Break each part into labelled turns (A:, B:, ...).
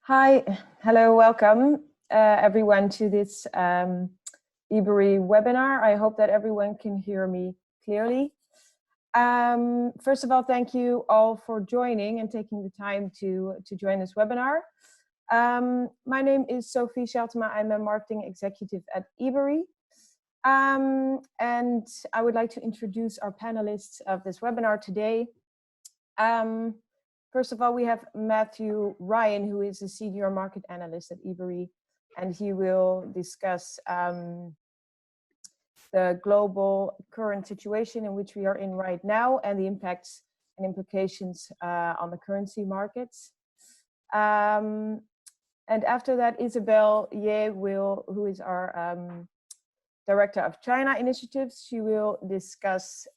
A: Hi, hello, welcome everyone to this EBRI webinar. I hope that everyone can hear me clearly. First of all, thank you all for joining and taking the time to join this webinar. My name is Sophie Scheltema. I'm a marketing executive at EBRI. And I would like to introduce our panelists of this webinar today. First of all, we have Matthew Ryan, who is a senior market analyst at EBRI, and he will discuss the global current situation in which we are in right now and the impacts and implications on the currency markets. And after that, Isabel Ye who is our Director of China Initiatives, she will discuss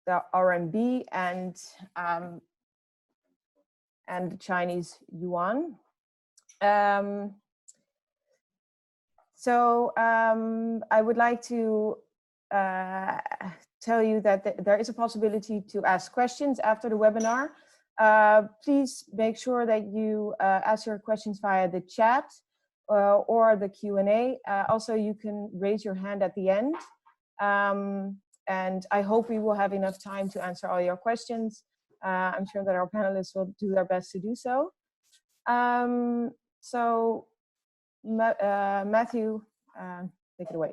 A: the RMB and the Chinese yuan. I would like to tell you that there is a possibility to ask questions after the webinar. Please make sure that you ask your questions via the chat or the Q&A. Also, you can raise your hand at the end. And I hope we will have enough time to answer all your questions. I'm sure that our panelists will do their best to do so. Matthew, take it away.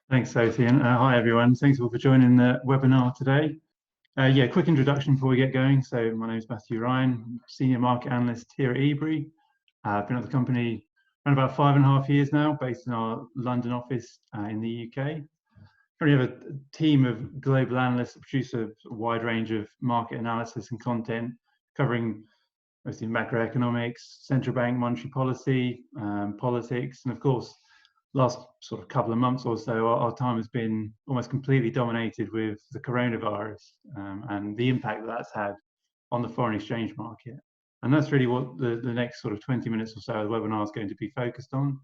B: Thanks, Sophie, and hi everyone. Thanks all for joining the webinar today. Quick introduction before we get going. So my name is Matthew Ryan, Senior Market Analyst here at EBRI. I've been at the company around about 5.5 years now, based in our London office in the UK. We have a team of global analysts that produce a wide range of market analysis and content, covering mostly macroeconomics, central bank monetary policy, politics, and of course, last sort of couple of months or so, our time has been almost completely dominated with the coronavirus and the impact that that's had on the foreign exchange market. And that's really what the next sort of 20 minutes or so of the webinar is going to be focused on.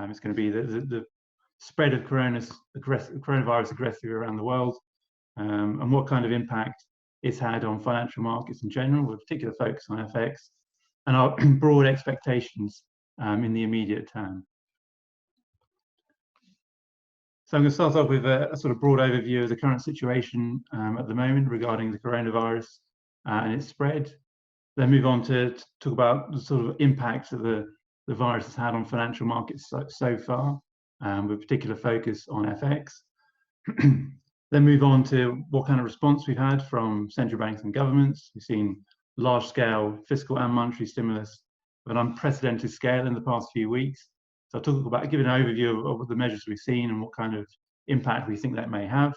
B: It's going to be the spread of coronavirus aggressively around the world, and what kind of impact it's had on financial markets in general, with particular focus on FX, and our broad expectations in the immediate term. So I'm going to start off with a sort of broad overview of the current situation at the moment regarding the coronavirus and its spread. Then move on to talk about the sort of impacts that the virus has had on financial markets so far, with particular focus on FX. Then move on to what kind of response we've had from central banks and governments. We've seen large-scale fiscal and monetary stimulus of an unprecedented scale in the past few weeks. So I'll talk about, give an overview of the measures we've seen and what kind of impact we think that may have.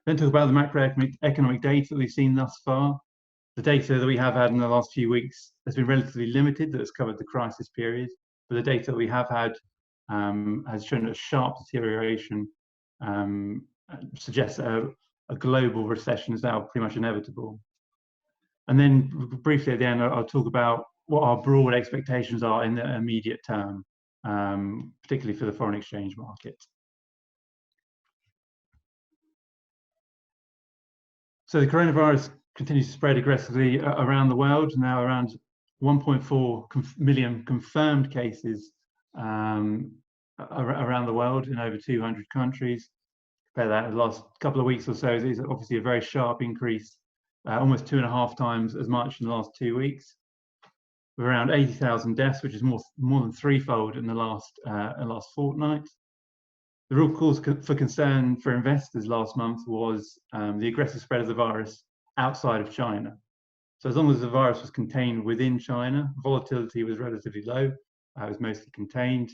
B: Then talk about the macroeconomic data that we've seen thus far. The data that we have had in the last few weeks has been relatively limited, that has covered the crisis period, but the data that we have had has shown a sharp deterioration, suggests a global recession is now pretty much inevitable. And then briefly at the end, I'll talk about what our broad expectations are in the immediate term, particularly for the foreign exchange market. So the coronavirus continues to spread aggressively around the world, now around 1.4 million confirmed cases around the world in over 200 countries. Compare that in the last couple of weeks or so, is obviously a very sharp increase, almost 2.5 times as much in the last 2 weeks, with around 80,000 deaths, which is more than threefold in the last fortnight. The real cause for concern for investors last month was the aggressive spread of the virus outside of China. So as long as the virus was contained within China, volatility was relatively low, it was mostly contained.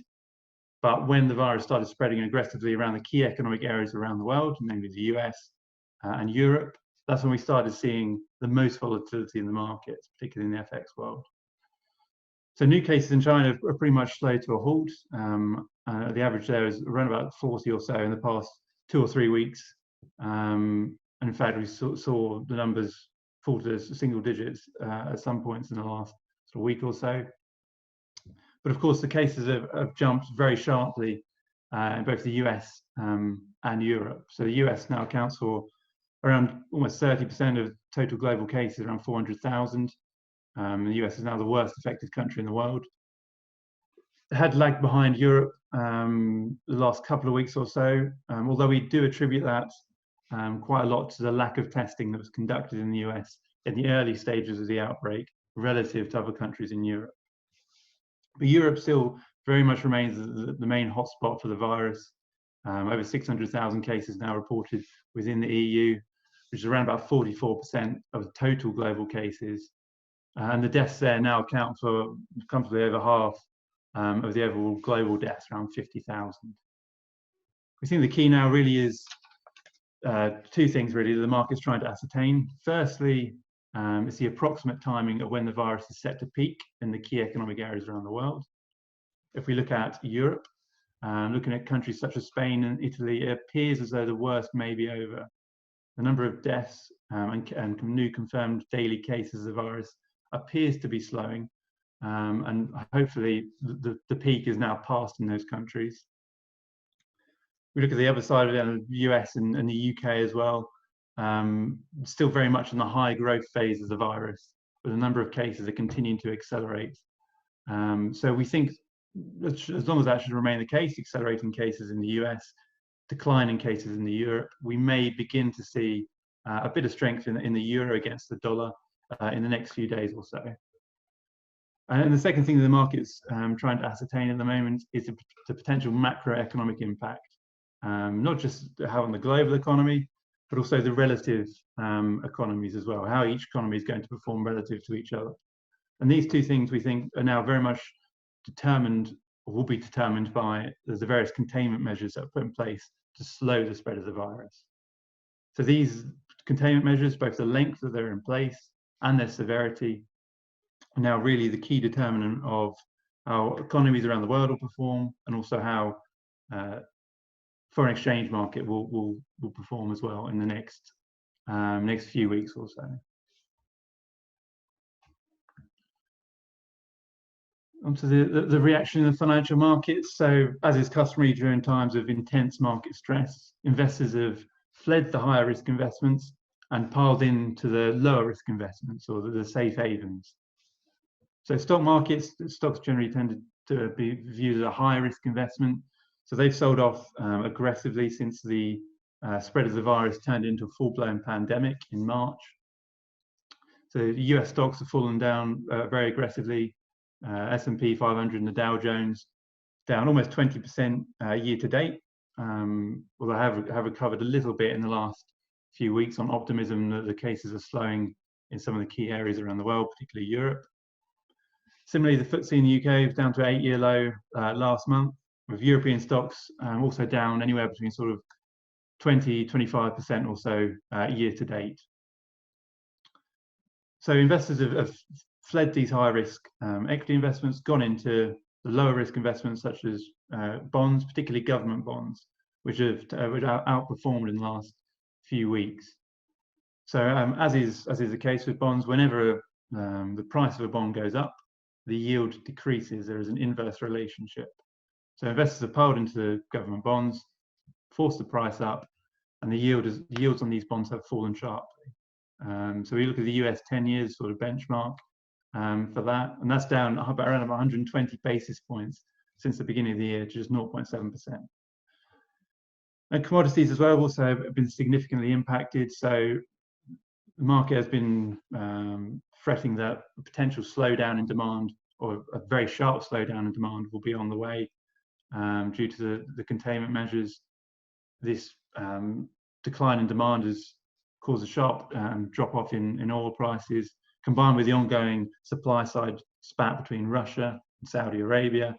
B: But when the virus started spreading aggressively around the key economic areas around the world, namely the US and Europe, that's when we started seeing the most volatility in the markets, particularly in the FX world. So new cases in China are pretty much slow to a halt. The average there is around about 40 or so in the past 2 or 3 weeks. And in fact, we saw the numbers fall to single digits at some points in the last sort of week or so. But of course, the cases have jumped very sharply in both the US and Europe. So the US now accounts for around almost 30% of total global cases, around 400,000. The US is now the worst affected country in the world. It had lagged behind Europe the last couple of weeks or so, although we do attribute that quite a lot to the lack of testing that was conducted in the US in the early stages of the outbreak relative to other countries in Europe. But Europe still very much remains the main hotspot for the virus. Over 600,000 cases now reported within the EU, which is around about 44% of the total global cases. And the deaths there now account for comfortably over half of the overall global deaths, around 50,000. We think the key now really is two things really the market's trying to ascertain. Firstly, it's the approximate timing of when the virus is set to peak in the key economic areas around the world. If we look at Europe, looking at countries such as Spain and Italy, it appears as though the worst may be over. The number of deaths and new confirmed daily cases of the virus appears to be slowing, and hopefully the peak is now past in those countries. We look at the other side of it, the US and the UK as well, still very much in the high growth phase of the virus, but the number of cases are continuing to accelerate. So we think as long as that should remain the case, accelerating cases in the US, declining cases in the Europe, we may begin to see a bit of strength in the euro against the dollar in the next few days or so. And the second thing the market's trying to ascertain at the moment is the potential macroeconomic impact, not just how on the global economy, but also the relative economies as well, how each economy is going to perform relative to each other. And these two things we think are now very much determined, or will be determined by the various containment measures that are put in place to slow the spread of the virus. So these containment measures, both the length that they're in place and their severity, are now really the key determinant of how economies around the world will perform, and also how foreign exchange market will perform as well in the next few weeks or so. Onto the reaction of the financial markets. So, as is customary during times of intense market stress, investors have fled the higher risk investments and piled into the lower risk investments, or the safe havens. So stock markets, stocks generally tend to be viewed as a high risk investment. So they've sold off aggressively since the spread of the virus turned into a full-blown pandemic in March. So US stocks have fallen down very aggressively. S&P 500 and the Dow Jones down almost 20% year to date, although have recovered a little bit in the last few weeks on optimism that the cases are slowing in some of the key areas around the world, particularly Europe. Similarly, the FTSE in the UK was down to an 8-year low last month, with European stocks also down anywhere between sort of 20–25% or so year to date. So investors have fled these high risk equity investments, gone into the lower risk investments such as bonds, particularly government bonds, which have outperformed in the last few weeks. So as is the case with bonds, whenever the price of a bond goes up, the yield decreases. There is an inverse relationship. So investors have piled into the government bonds, forced the price up, and the yields on these bonds have fallen sharply. So we look at the US 10 years sort of benchmark for that, and that's down around 120 basis points since the beginning of the year to just 0.7%. And commodities as well also have been significantly impacted. So the market has been fretting that a potential slowdown in demand, or a very sharp slowdown in demand, will be on the way due to the containment measures. This decline in demand has caused a sharp drop off in oil prices, combined with the ongoing supply side spat between Russia and Saudi Arabia.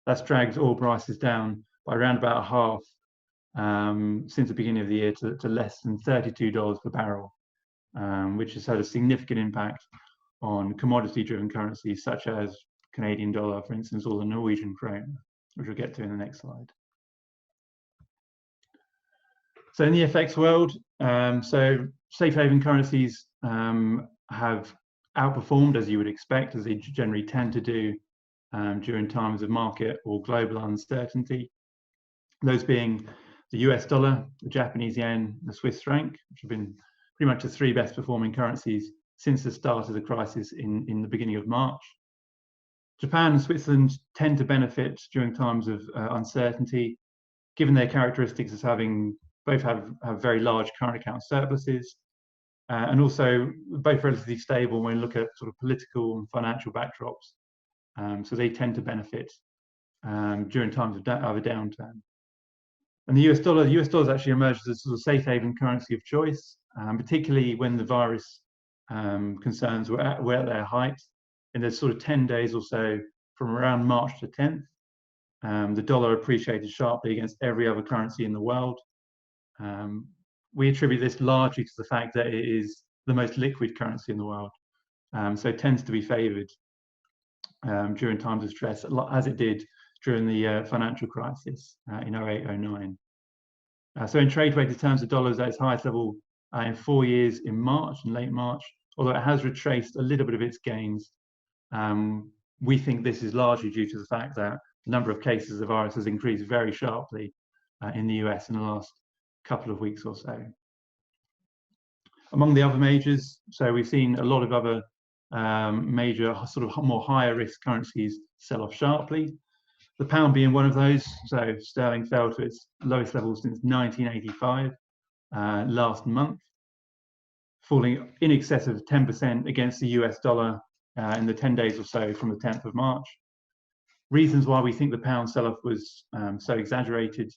B: That's dragged oil prices down by around about a half since the beginning of the year to less than $32 per barrel, which has had a significant impact on commodity-driven currencies such as Canadian dollar, for instance, or the Norwegian krone, which we'll get to in the next slide. So in the FX world, so safe haven currencies have outperformed, as you would expect, as they generally tend to do during times of market or global uncertainty. Those being the US dollar, the Japanese yen, the Swiss franc, which have been pretty much the three best performing currencies since the start of the crisis in the beginning of March. Japan and Switzerland tend to benefit during times of uncertainty, given their characteristics as having both have very large current account surpluses, and also both relatively stable when we look at sort of political and financial backdrops. So they tend to benefit during times of a downturn. And the US dollar has actually emerged as a sort of safe haven currency of choice, particularly when the virus concerns were at their height. In the sort of 10 days or so from around March the 10th, the dollar appreciated sharply against every other currency in the world. We attribute this largely to the fact that it is the most liquid currency in the world, so it tends to be favoured during times of stress, as it did during the financial crisis in 08-09. So in trade-weighted terms, the dollar is at its highest level in 4 years in late March, although it has retraced a little bit of its gains. We think this is largely due to the fact that the number of cases of the virus has increased very sharply in the US in the last couple of weeks or so. Among the other majors, so we've seen a lot of other major sort of more higher risk currencies sell off sharply. The pound being one of those, so sterling fell to its lowest level since 1985 last month, falling in excess of 10% against the US dollar in the 10 days or so from the 10th of March. Reasons why we think the pound sell-off was so exaggerated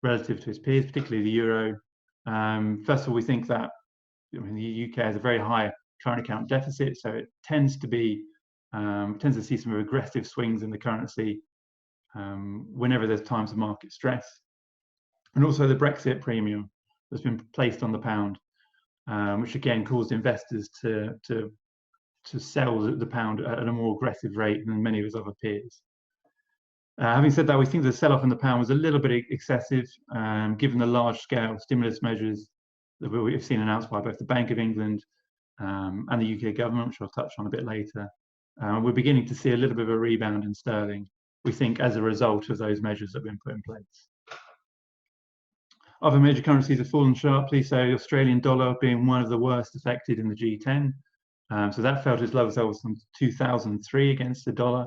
B: relative to its peers, particularly the euro. First of all, we think that the UK has a very high current account deficit, so it tends to see some aggressive swings in the currency whenever there's times of market stress. And also the Brexit premium that's been placed on the pound, which again caused investors to sell the pound at a more aggressive rate than many of its other peers. Having said that, we think the sell-off in the pound was a little bit excessive, given the large-scale stimulus measures that we've seen announced by both the Bank of England and the UK government, which I'll touch on a bit later. We're beginning to see a little bit of a rebound in sterling, we think, as a result of those measures that have been put in place. Other major currencies have fallen sharply, so the Australian dollar being one of the worst affected in the G10. So that fell to its lowest level since 2003 against the dollar,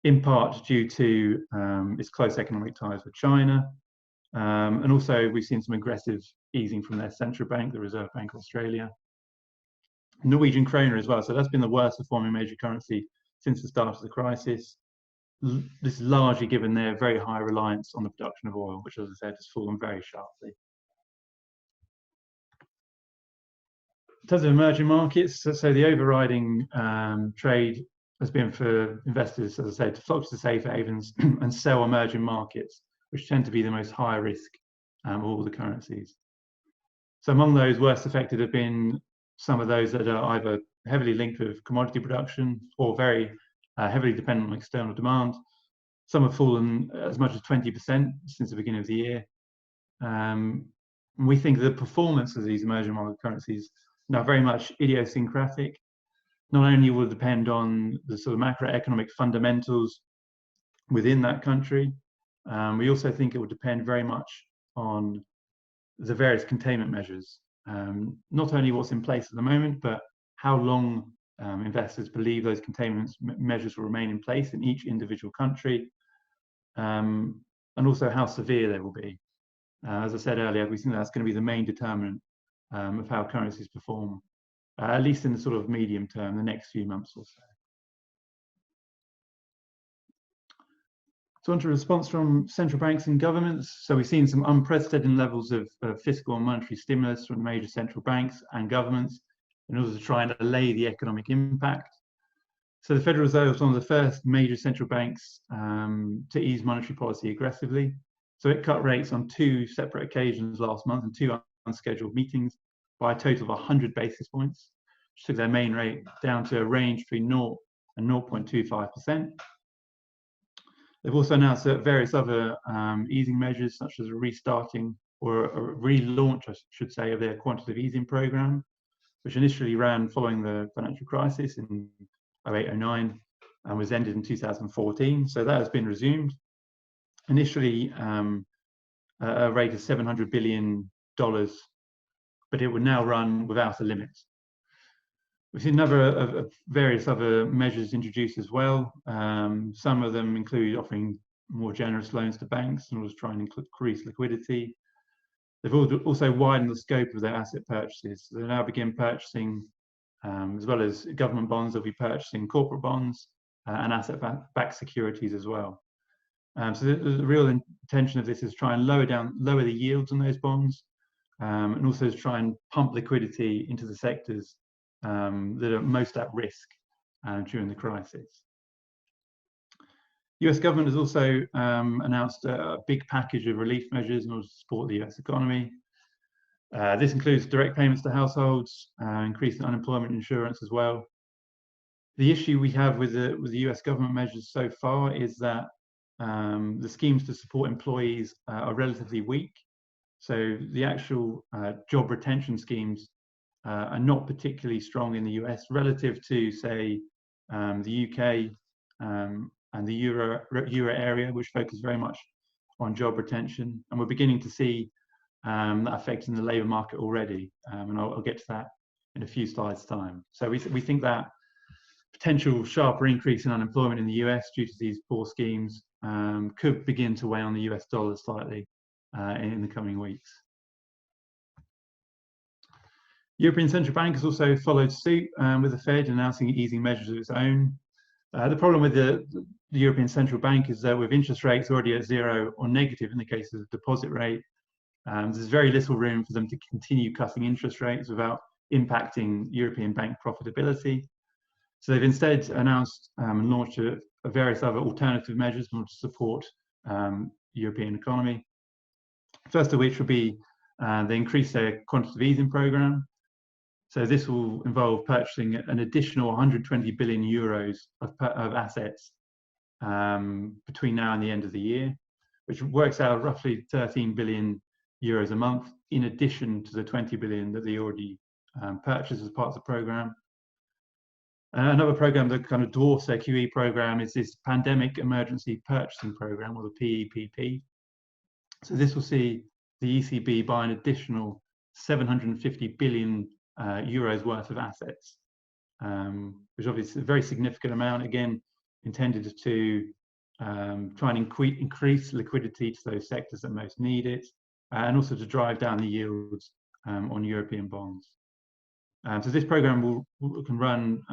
B: in part due to its close economic ties with China. And also we've seen some aggressive easing from their central bank, the Reserve Bank of Australia. Norwegian kroner as well, so that's been the worst performing major currency since the start of the crisis. This is largely given their very high reliance on the production of oil, which, as I said, has fallen very sharply. In terms of emerging markets, so the overriding trade has been for investors, as I said, to flock to safe havens and sell emerging markets, which tend to be the most high risk of all the currencies. So among those worst affected have been some of those that are either heavily linked with commodity production or very heavily dependent on external demand. Some have fallen as much as 20% since the beginning of the year. We think the performance of these emerging market currencies now very much idiosyncratic. Not only will it depend on the sort of macroeconomic fundamentals within that country, we also think it will depend very much on the various containment measures. Not only what's in place at the moment, but how long investors believe those containment measures will remain in place in each individual country, and also how severe they will be. As I said earlier, we think that's going to be the main determinant of how currencies perform, at least in the sort of medium term, the next few months or so. So on to response from central banks and governments. So we've seen some unprecedented levels of fiscal and monetary stimulus from major central banks and governments in order to try and allay the economic impact. So the Federal Reserve was one of the first major central banks to ease monetary policy aggressively. So it cut rates on 2 separate occasions last month and 2 unscheduled meetings by a total of 100 basis points, which took their main rate down to a range between 0 and 0.25%. They've also announced various other easing measures, such as a restarting or a relaunch, I should say, of their quantitative easing program, which initially ran following the financial crisis in 08-09 and was ended in 2014. So that has been resumed. Initially, a rate of $700 billion, but it would now run without a limit. We've seen a number of various other measures introduced as well. Some of them include offering more generous loans to banks in order to try and increase liquidity. They've also widened the scope of their asset purchases. So they now begin purchasing, as well as government bonds, they'll be purchasing corporate bonds and asset-backed securities as well. So the real intention of this is to try and lower the yields on those bonds, and also to try and pump liquidity into the sectors that are most at risk during the crisis. US government has also announced a big package of relief measures in order to support the US economy. This includes direct payments to households, increasing unemployment insurance as well. The issue we have with the US government measures so far is that the schemes to support employees are relatively weak. So the actual job retention schemes are not particularly strong in the US relative to, say, the UK and the Euro area, which focus very much on job retention. And we're beginning to see that affecting the labour market already. And I'll get to that in a few slides' time. So we think that potential sharper increase in unemployment in the US due to these poor schemes could begin to weigh on the US dollar slightly in the coming weeks. European Central Bank has also followed suit with the Fed, announcing easing measures of its own. The problem with the European Central Bank is that with interest rates already at zero or negative in the case of the deposit rate, there's very little room for them to continue cutting interest rates without impacting European bank profitability. So they've instead announced and launched various other alternative measures in order to support the European economy. First of which will be they increase their quantitative easing program. So this will involve purchasing an additional 120 billion euros of assets between now and the end of the year, which works out roughly 13 billion euros a month, in addition to the 20 billion that they already purchased as part of the program. Another program that kind of dwarfs their QE program is this Pandemic Emergency Purchasing Program, or the PEPP. So this will see the ECB buy an additional 750 billion euros worth of assets, which obviously is a very significant amount, again, intended to try and increase liquidity to those sectors that most need it, and also to drive down the yields on European bonds. So this program can run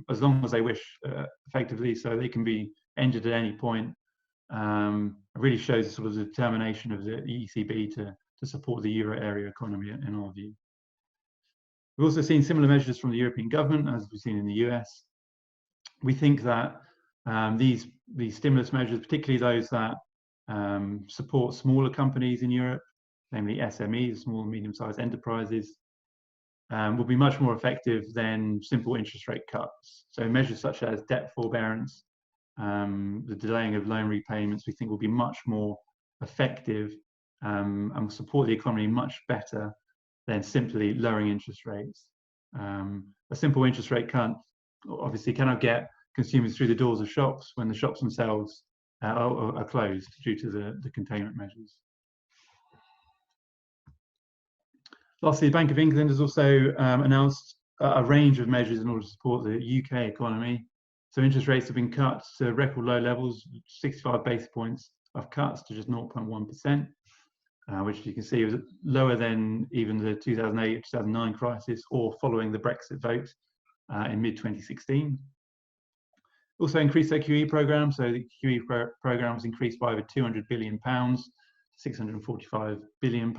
B: as long as they wish, effectively, so they can be ended at any point. It really shows sort of the determination of the ECB to support the euro area economy, in our view. We've also seen similar measures from the European government, as we've seen in the US. We think that these stimulus measures, particularly those that support smaller companies in Europe, namely SMEs, small and medium-sized enterprises, will be much more effective than simple interest rate cuts. So measures such as debt forbearance, the delaying of loan repayments, we think will be much more effective and will support the economy much better than simply lowering interest rates. A simple interest rate cut obviously cannot get consumers through the doors of shops when the shops themselves are closed due to the containment measures. Lastly, the Bank of England has also announced a range of measures in order to support the UK economy. So interest rates have been cut to record low levels, 65 basis points of cuts to just 0.1%, which you can see was lower than even the 2008-2009 crisis or following the Brexit vote in mid-2016. Also increased their QE program, so the QE program was increased by over £200 billion, £645 billion.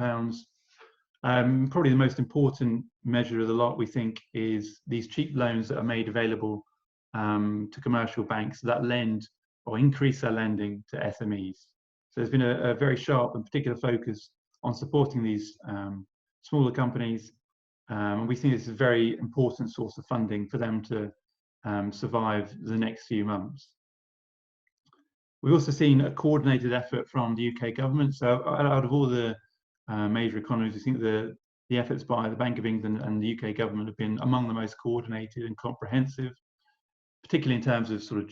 B: Probably the most important measure of the lot, we think, is these cheap loans that are made available to commercial banks that lend or increase their lending to SMEs. So there's been a very sharp and particular focus on supporting these smaller companies, and we think it's a very important source of funding for them to survive the next few months. We've also seen a coordinated effort from the UK government. So out of all the major economies, we think the efforts by the Bank of England and the UK government have been among the most coordinated and comprehensive, particularly in terms of sort of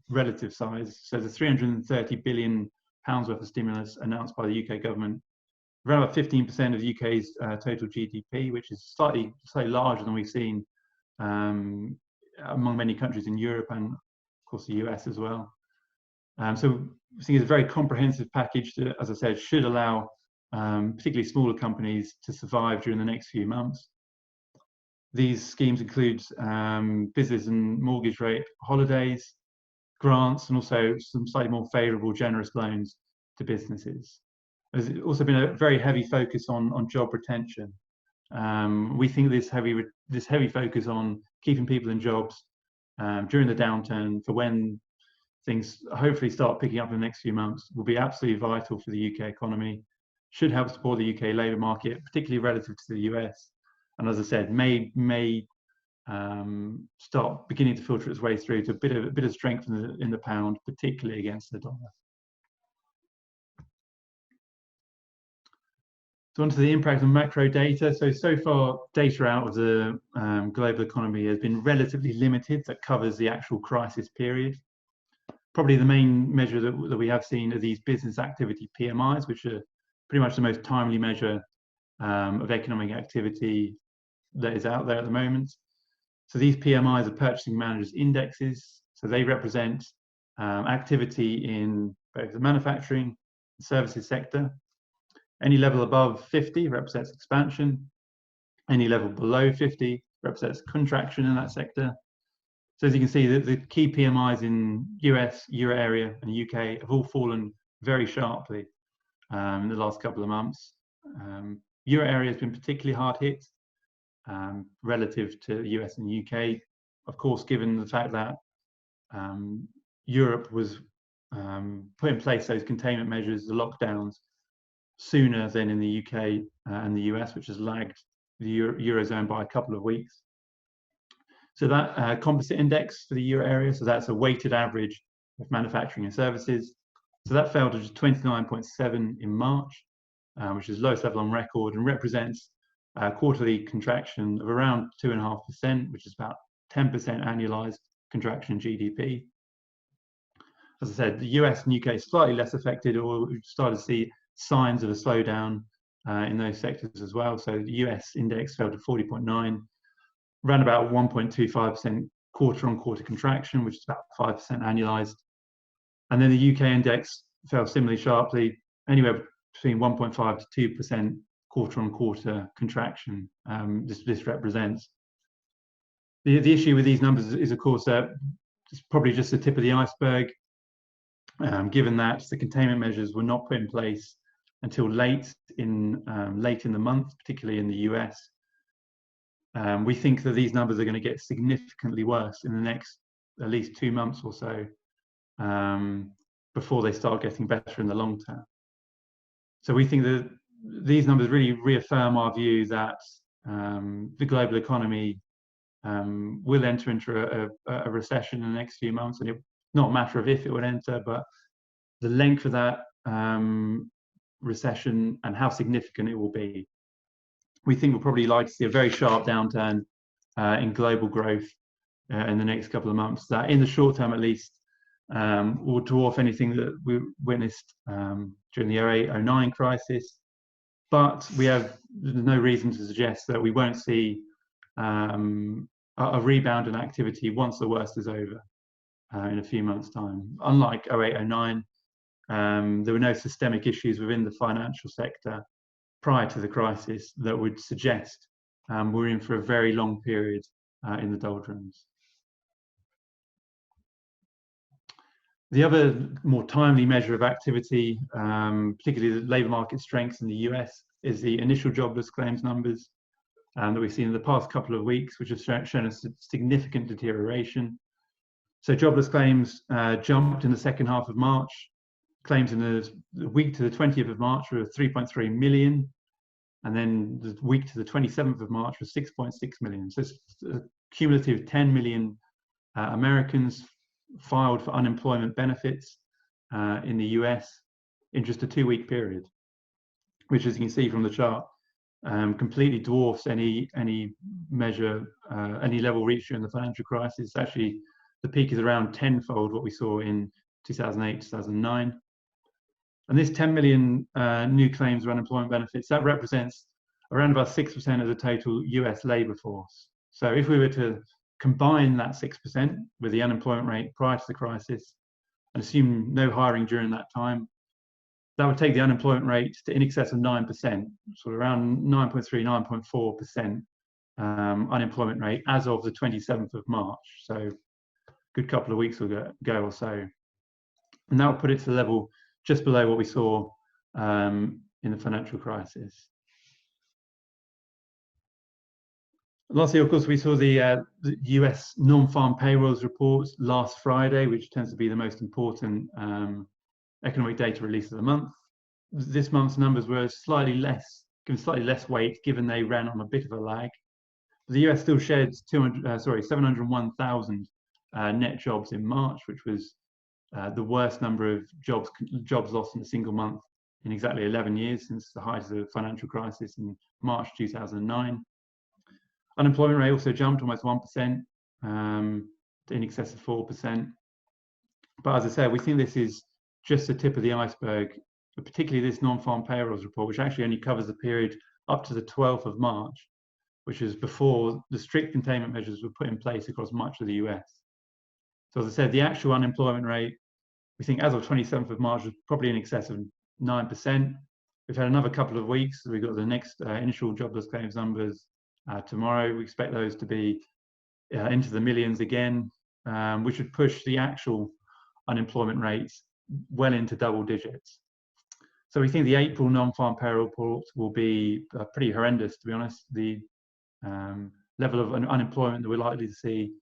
B: relative size. So the £330 billion worth of stimulus announced by the UK government around about 15% of the UK's total GDP, which is slightly larger than we've seen among many countries in Europe and, of course, the US as well. So I think it's a very comprehensive package that, as I said, should allow particularly smaller companies to survive during the next few months. These schemes include business and mortgage rate holidays, grants, and also some slightly more favourable generous loans to businesses. There's also been a very heavy focus on job retention. We think this heavy focus on keeping people in jobs during the downturn for when things hopefully start picking up in the next few months will be absolutely vital for the UK economy, should help support the UK labour market, particularly relative to the US. And as I said, may start beginning to filter its way through to a bit of strength in the pound, particularly against the dollar. So onto the impact of macro data. So far, data out of the global economy has been relatively limited that covers the actual crisis period. Probably the main measure that we have seen are these business activity PMIs, which are pretty much the most timely measure of economic activity that is out there at the moment. So these PMIs are purchasing managers' indexes. So they represent activity in both the manufacturing and services sector. Any level above 50 represents expansion. Any level below 50 represents contraction in that sector. So as you can see, the key PMIs in US, Euro area, and UK have all fallen very sharply in the last couple of months. Euro area has been particularly hard hit relative to US and UK, of course, given the fact that Europe was put in place those containment measures, the lockdowns, sooner than in the UK and the US, which has lagged the Eurozone by a couple of weeks. So that composite index for the Euro area, so that's a weighted average of manufacturing and services. So that fell to just 29.7 in March, which is the lowest level on record and represents a quarterly contraction of around 2.5%, which is about 10% annualized contraction in GDP. As I said, the US and UK slightly less affected, or we've started to see signs of a slowdown in those sectors as well. So the US index fell to 40.9, around about 1.25% quarter-on-quarter contraction, which is about 5% annualized. And then the UK index fell similarly sharply, anywhere between 1.5 to 2% quarter-on-quarter contraction. This represents. The issue with these numbers is, of course, that it's probably just the tip of the iceberg, given that the containment measures were not put in place until late in the month, particularly in the US. We think that these numbers are going to get significantly worse in the next at least 2 months or so before they start getting better in the long term. So we think that these numbers really reaffirm our view that the global economy will enter into a recession in the next few months, and it's not a matter of if it would enter, but the length of that recession and how significant it will be. We think we'll probably like to see a very sharp downturn in global growth in the next couple of months. That, in the short term at least, will dwarf anything that we witnessed during the 08-09 crisis. But there's no reason to suggest that we won't see a rebound in activity once the worst is over in a few months' time. Unlike 08-09, there were no systemic issues within the financial sector prior to the crisis that would suggest we're in for a very long period in the doldrums. The other more timely measure of activity, particularly the labour market strength in the US, is the initial jobless claims numbers that we've seen in the past couple of weeks, which have shown a significant deterioration. So jobless claims jumped in the second half of March. Claims in the week to the 20th of March were 3.3 million. And then the week to the 27th of March was 6.6 million. So it's a cumulative 10 million Americans filed for unemployment benefits in the US in just a 2-week period, which, as you can see from the chart, completely dwarfs any measure, any level reached during the financial crisis. Actually, the peak is around tenfold what we saw in 2008, 2009. And this 10 million new claims for unemployment benefits, that represents around about 6% of the total US labor force. So if we were to combine that 6% with the unemployment rate prior to the crisis and assume no hiring during that time, that would take the unemployment rate to in excess of 9%, so around 9.3, 9.4% unemployment rate as of the 27th of March. So a good couple of weeks ago or so. And that would put it to the level just below what we saw in the financial crisis. Lastly, of course, we saw the US non-farm payrolls reports last Friday, which tends to be the most important economic data release of the month. This month's numbers were given slightly less weight, given they ran on a bit of a lag. The US still shed 701,000 net jobs in March, which was the worst number of jobs lost in a single month in exactly 11 years since the height of the financial crisis in March 2009. Unemployment rate also jumped almost 1%, to in excess of 4%. But as I said, we think this is just the tip of the iceberg, particularly this non-farm payrolls report, which actually only covers the period up to the 12th of March, which is before the strict containment measures were put in place across much of the US. So as I said, the actual unemployment rate, we think as of 27th of March was probably in excess of 9%. We've had another couple of weeks. We've got the next initial jobless claims numbers tomorrow. We expect those to be into the millions again, which would push the actual unemployment rates well into double digits. So we think the April non-farm payroll report will be pretty horrendous, to be honest. The level of unemployment that we're likely to see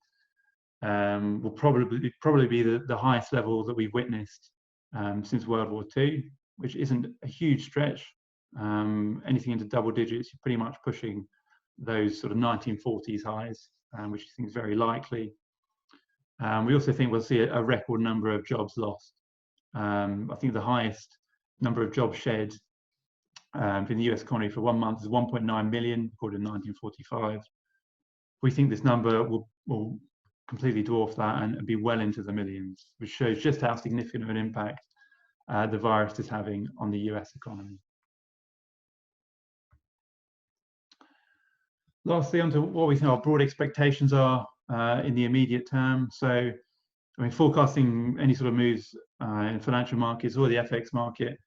B: will probably be the highest level that we've witnessed since World War II, which isn't a huge stretch. Anything into double digits, you're pretty much pushing those sort of 1940s highs, which I think is very likely. We also think we'll see a record number of jobs lost. I think the highest number of jobs shed in the US economy for 1 month is 1.9 million, according to 1945. We think this number will completely dwarf that and be well into the millions, which shows just how significant of an impact the virus is having on the US economy. Lastly, onto what we think our broad expectations are in the immediate term. So, I mean, forecasting any sort of moves in financial markets or the FX market,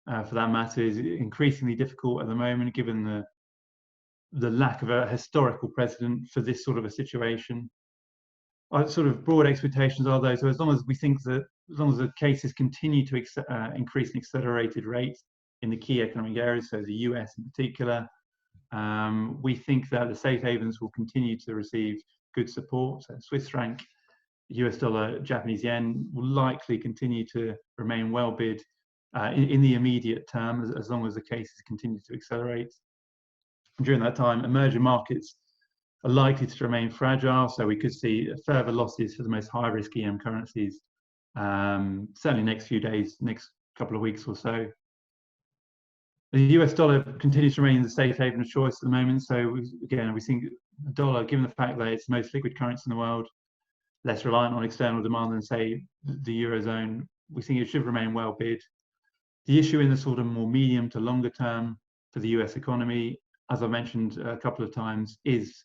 B: for that matter, is increasingly difficult at the moment, given the lack of a historical precedent for this sort of a situation. Our sort of broad expectations are those, so as long as we think that, as long as the cases continue to increase at an accelerated rate in the key economic areas, so the US in particular, we think that the safe havens will continue to receive good support. So Swiss franc, US dollar, Japanese yen will likely continue to remain well bid in the immediate term, as long as the cases continue to accelerate. During that time, emerging markets are likely to remain fragile, so we could see further losses for the most high-risk EM currencies, certainly next few days, next couple of weeks or so. The US dollar continues to remain the safe haven of choice at the moment. So again, we think the dollar, given the fact that it's the most liquid currency in the world, less reliant on external demand than, say, the Eurozone, we think it should remain well bid. The issue in the sort of more medium to longer term for the US economy, as I mentioned a couple of times, is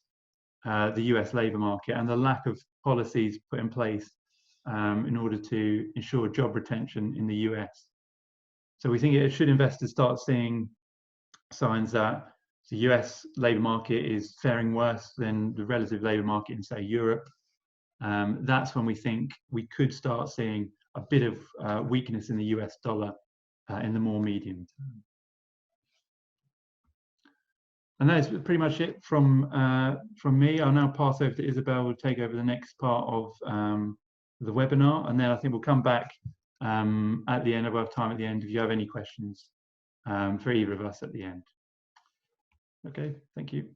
B: the US labour market and the lack of policies put in place in order to ensure job retention in the US. So we think should investors start seeing signs that the US labour market is faring worse than the relative labour market in, say, Europe, that's when we think we could start seeing a bit of weakness in the US dollar in the more medium term. And that is pretty much it from me. I'll now pass over to Isabel, who will take over the next part of the webinar, and then I think we'll come back at the end, of our time at the end, if you have any questions for either of us at the end. Okay, thank you.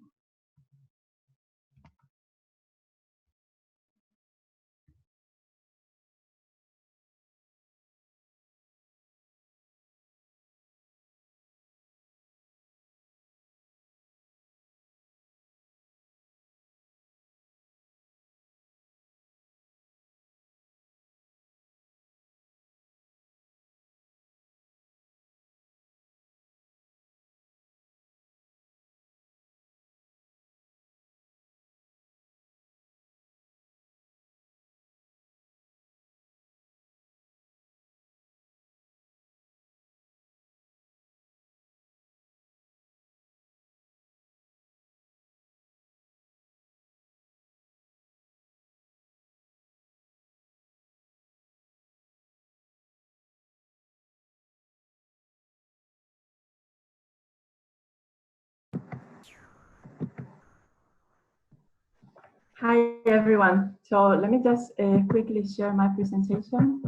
C: Hi, everyone. So let me just quickly share my presentation.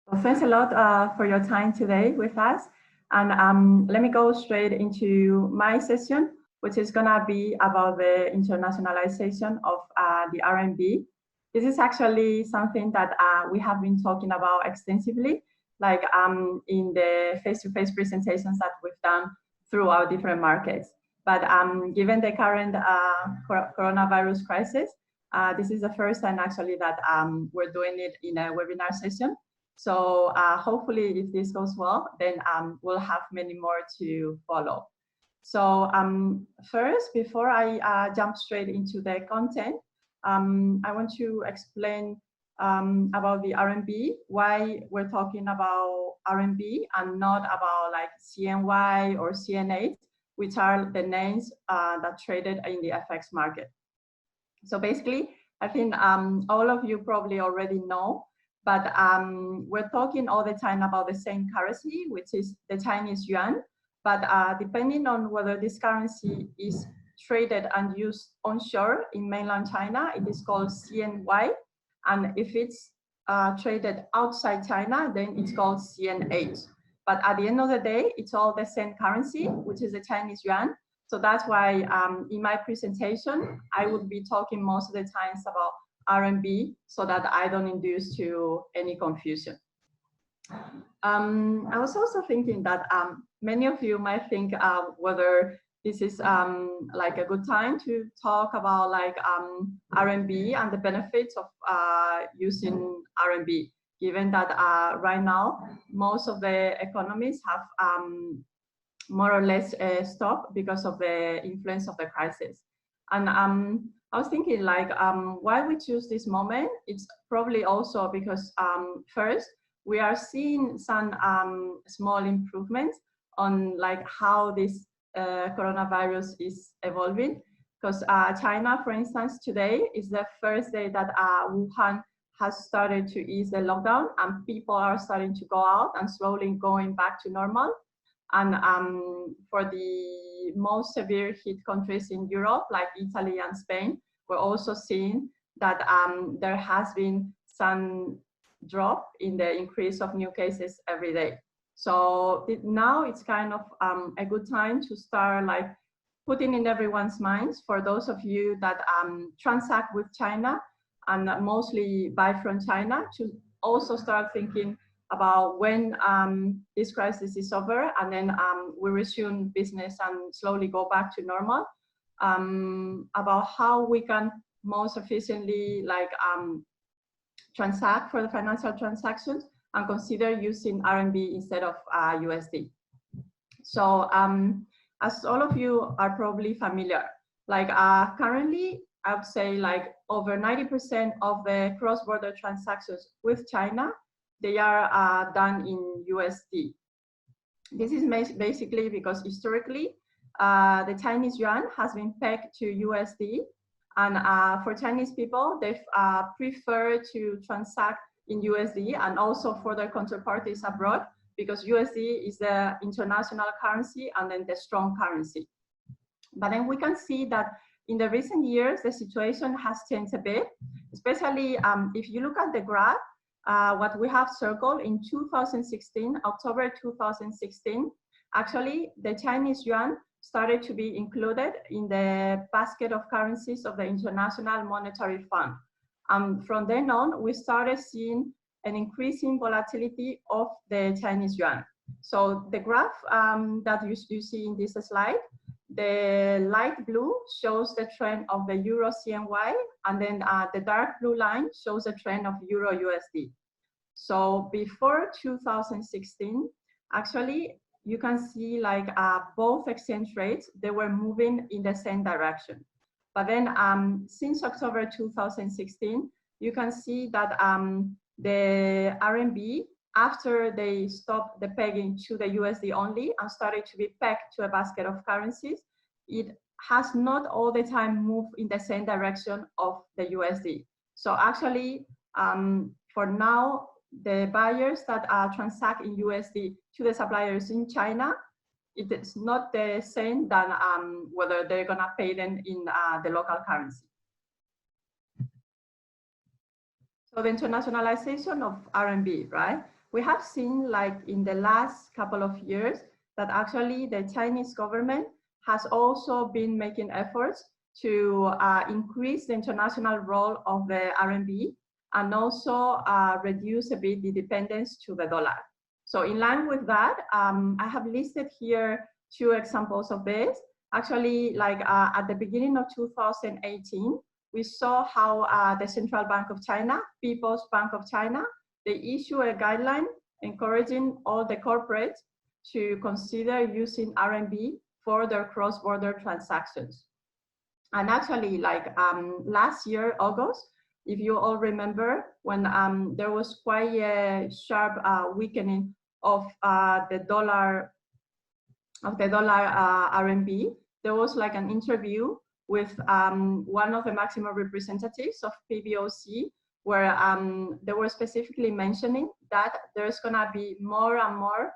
C: Well, thanks a lot for your time today with us. And let me go straight into my session, which is going to be about the internationalization of the RMB. This is actually something that we have been talking about extensively, like in the face-to-face presentations that we've done through our different markets. But given the current coronavirus crisis, this is the first time actually that we're doing it in a webinar session. So hopefully if this goes well, then we'll have many more to follow. So first, before I jump straight into the content, I want to explain about the RMB, why we're talking about RMB and not about like CNY or CN8, which are the names that traded in the FX market. So basically, I think all of you probably already know, but we're talking all the time about the same currency, which is the Chinese yuan. But depending on whether this currency is traded and used onshore in mainland China, it is called CNY. And if it's traded outside China, then it's called CN8. But at the end of the day, it's all the same currency, which is the Chinese yuan. So that's why in my presentation, I would be talking most of the times about RMB so that I don't induce to any confusion. I was also thinking that many of you might think whether this is like a good time to talk about like RMB and the benefits of using RMB, given that right now most of the economies have more or less stopped because of the influence of the crisis. And I was thinking like why we choose this moment. It's probably also because first, we are seeing some small improvements on like how this coronavirus is evolving. Because China, for instance, today is the first day that Wuhan has started to ease the lockdown and people are starting to go out and slowly going back to normal. And for the most severe hit countries in Europe, like Italy and Spain, we're also seeing that there has been some drop in the increase of new cases every day. So now it's kind of a good time to start like putting in everyone's minds, for those of you that transact with China and mostly buy from China, to also start thinking about when this crisis is over and then we resume business and slowly go back to normal, about how we can most efficiently like transact for the financial transactions and consider using RMB instead of USD. So as all of you are probably familiar, like currently I would say like over 90% of the cross-border transactions with China, they are done in USD. This is basically because historically the Chinese yuan has been pegged to USD. And for Chinese people, they prefer to transact in USD and also for their counterparties abroad, because USD is the international currency and then the strong currency. But then we can see that in the recent years, the situation has changed a bit, especially if you look at the graph, what we have circled in 2016, October 2016, actually the Chinese yuan started to be included in the basket of currencies of the International Monetary Fund. From then on, we started seeing an increasing volatility of the Chinese yuan. So the graph that you see in this slide, the light blue shows the trend of the Euro CNY, and then the dark blue line shows the trend of Euro USD. So before 2016, actually, you can see like both exchange rates, they were moving in the same direction. But then since October 2016, you can see that the RMB, after they stopped the pegging to the USD only and started to be pegged to a basket of currencies, it has not all the time moved in the same direction of the USD. So actually, for now, the buyers that transact in USD to the suppliers in China, it is not the same than whether they're gonna pay them in the local currency. So the internationalization of RMB, right? We have seen, like in the last couple of years, that actually the Chinese government has also been making efforts to increase the international role of the RMB and also reduce a bit the dependence to the dollar. So in line with that, I have listed here 2 examples of this. Actually, like at the beginning of 2018, we saw how the Central Bank of China, People's Bank of China, they issue a guideline encouraging all the corporates to consider using RMB for their cross-border transactions. And actually, like last year, August, if you all remember, when there was quite a sharp weakening of the dollar RMB, there was like an interview with one of the maximum representatives of PBOC, where they were specifically mentioning that there's gonna be more and more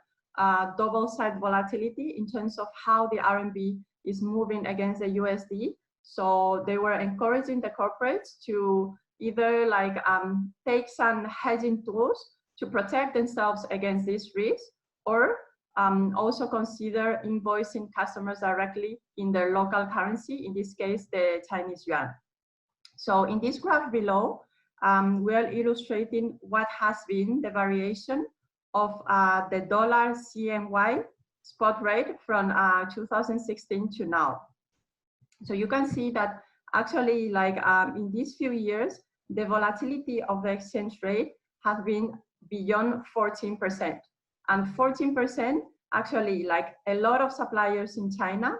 C: double-side volatility in terms of how the RMB is moving against the USD. So they were encouraging the corporates to either like take some hedging tools to protect themselves against this risk, or also consider invoicing customers directly in their local currency, in this case, the Chinese yuan. So in this graph below, we are illustrating what has been the variation of the dollar CNY spot rate from 2016 to now. So you can see that actually, like in these few years, the volatility of the exchange rate has been beyond 14%. And 14%, actually, like a lot of suppliers in China,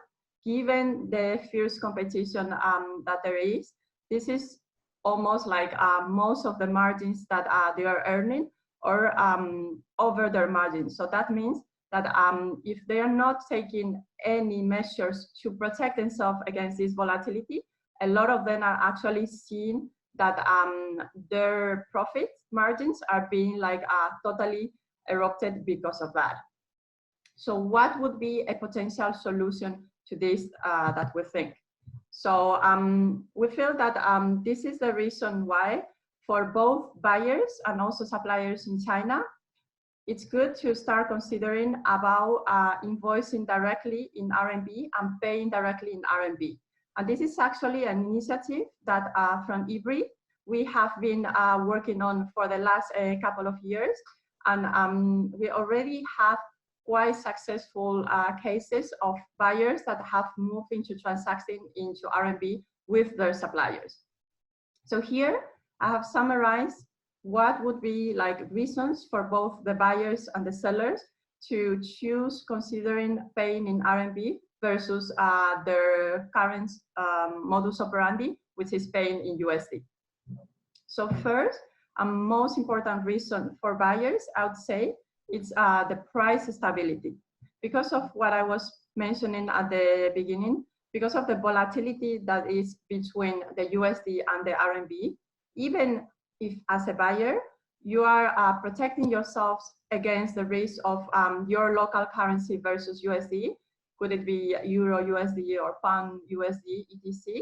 C: given the fierce competition that there is, this is almost like most of the margins that they are earning or over their margins. So that means that if they are not taking any measures to protect themselves against this volatility, a lot of them are actually seeing that their profit margins are being like totally erupted because of that. So what would be a potential solution to this that we think? So we feel that this is the reason why for both buyers and also suppliers in China, it's good to start considering about invoicing directly in RMB and paying directly in RMB. And this is actually an initiative that from IBRI, we have been working on for the last couple of years. And we already have quite successful cases of buyers that have moved into transacting into RMB with their suppliers. So here I have summarized what would be like reasons for both the buyers and the sellers to choose considering paying in RMB versus their current modus operandi, which is paying in USD. So first, and most important reason for buyers, I would say, it's the price stability. Because of what I was mentioning at the beginning, because of the volatility that is between the USD and the RMB, even if as a buyer, you are protecting yourselves against the risk of your local currency versus USD, could it be Euro USD or Pound USD, etc.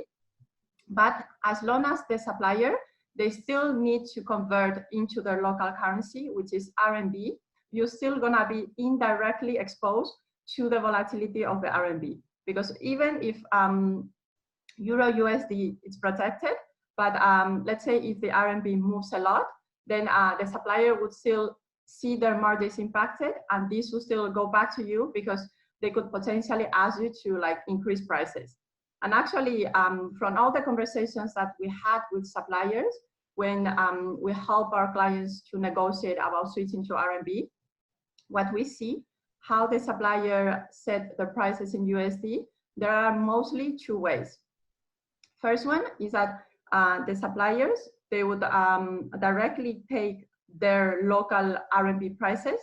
C: But as long as the supplier, they still need to convert into their local currency, which is RMB, you're still gonna be indirectly exposed to the volatility of the RMB. Because even if Euro USD is protected, but let's say if the RMB moves a lot, then the supplier would still see their margins impacted, and this will still go back to you because they could potentially ask you to like increase prices. And actually, from all the conversations that we had with suppliers, when we help our clients to negotiate about switching to RMB, what we see, how the supplier set the prices in USD, there are mostly 2 ways. First one is that the suppliers, they would directly take their local RMB prices,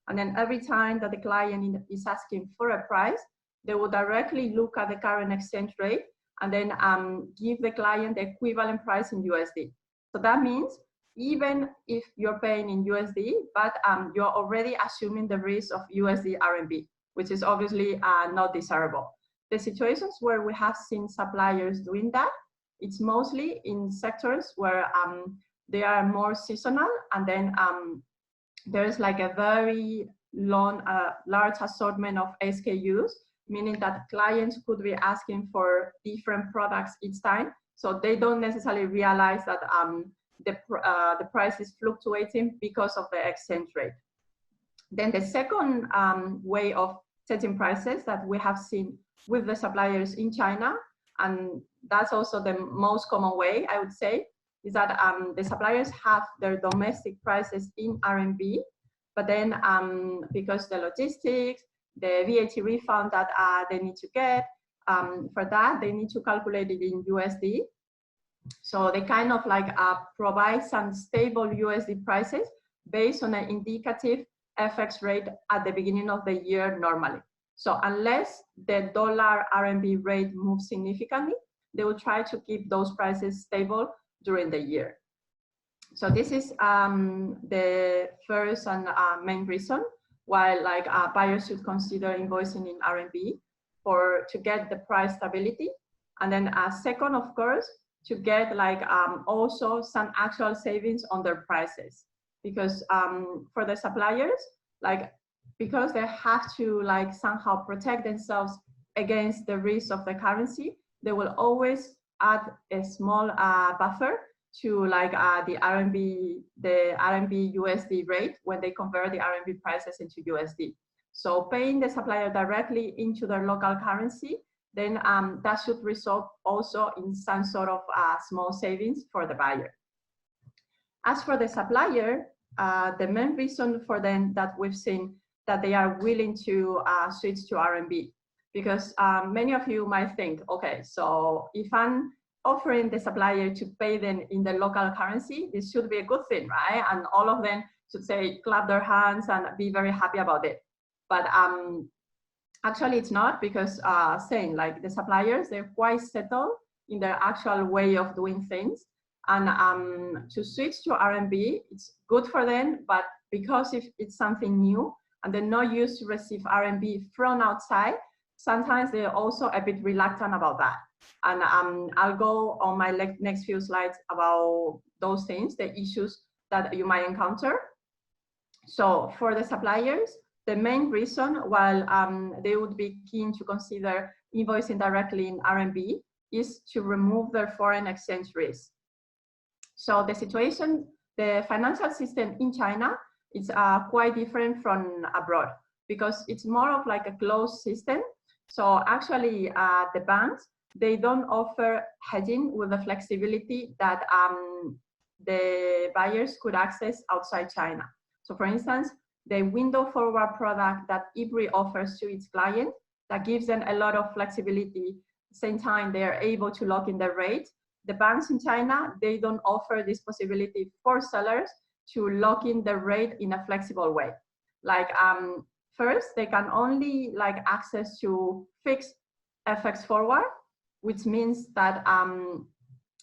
C: and then every time that the client is asking for a price, they will directly look at the current exchange rate and then give the client the equivalent price in USD. So that means even if you're paying in USD, but you're already assuming the risk of USD RMB, which is obviously not desirable. The situations where we have seen suppliers doing that, it's mostly in sectors where they are more seasonal, and then there's like a very large assortment of SKUs, meaning that clients could be asking for different products each time. So they don't necessarily realize that the price is fluctuating because of the exchange rate. Then the second way of setting prices that we have seen with the suppliers in China, and that's also the most common way, I would say, is that the suppliers have their domestic prices in RMB, but then because the logistics, the VAT refund that they need to get, for that, they need to calculate it in USD. So they kind of like provide some stable USD prices based on an indicative FX rate at the beginning of the year normally. So unless the dollar RMB rate moves significantly, they will try to keep those prices stable during the year. So this is the first and main reason why like buyers should consider invoicing in RMB to get the price stability. And then second, of course, to get like also some actual savings on their prices, because for the suppliers, like because they have to like somehow protect themselves against the risk of the currency, they will always add a small buffer to like the RMB USD rate when they convert the RMB prices into USD. So paying the supplier directly into their local currency, then that should result also in some sort of small savings for the buyer. As for the supplier, the main reason for them that we've seen that they are willing to switch to RMB, because many of you might think, okay, so if I'm offering the supplier to pay them in the local currency, this should be a good thing, right? And all of them should say, clap their hands and be very happy about it. But actually it's not, because saying like the suppliers, they're quite settled in their actual way of doing things. And to switch to RMB, it's good for them, but because if it's something new and they're not used to receive RMB from outside, sometimes they're also a bit reluctant about that. And I'll go on my next few slides about those things, the issues that you might encounter. So for the suppliers, the main reason why they would be keen to consider invoicing directly in RMB is to remove their foreign exchange risk. So the situation, the financial system in China is quite different from abroad, because it's more of like a closed system. So actually the banks, they don't offer hedging with the flexibility that the buyers could access outside China. So for instance, the window forward product that IBRI offers to its client, that gives them a lot of flexibility. At the same time, they are able to lock in the rate. The banks in China, they don't offer this possibility for sellers to lock in the rate in a flexible way. Like first, they can only like access to fixed FX forward, which means that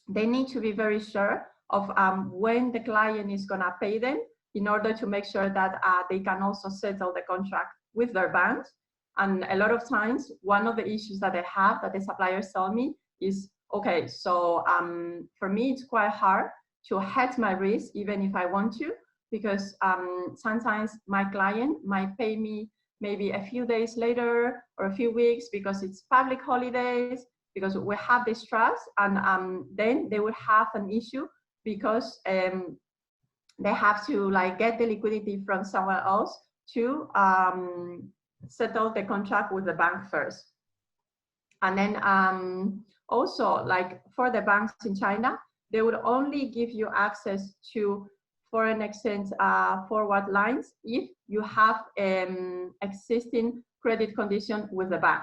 C: they need to be very sure of when the client is gonna pay them, in order to make sure that they can also settle the contract with their banks. And a lot of times, one of the issues that they have, that the suppliers tell me, is, okay, so for me, it's quite hard to hedge my risk, even if I want to, because sometimes my client might pay me maybe a few days later or a few weeks, because it's public holidays, because we have this trust, and then they would have an issue because they have to like get the liquidity from somewhere else to settle the contract with the bank first. And then also, like for the banks in China, they would only give you access to foreign exchange forward lines if you have existing credit condition with the bank.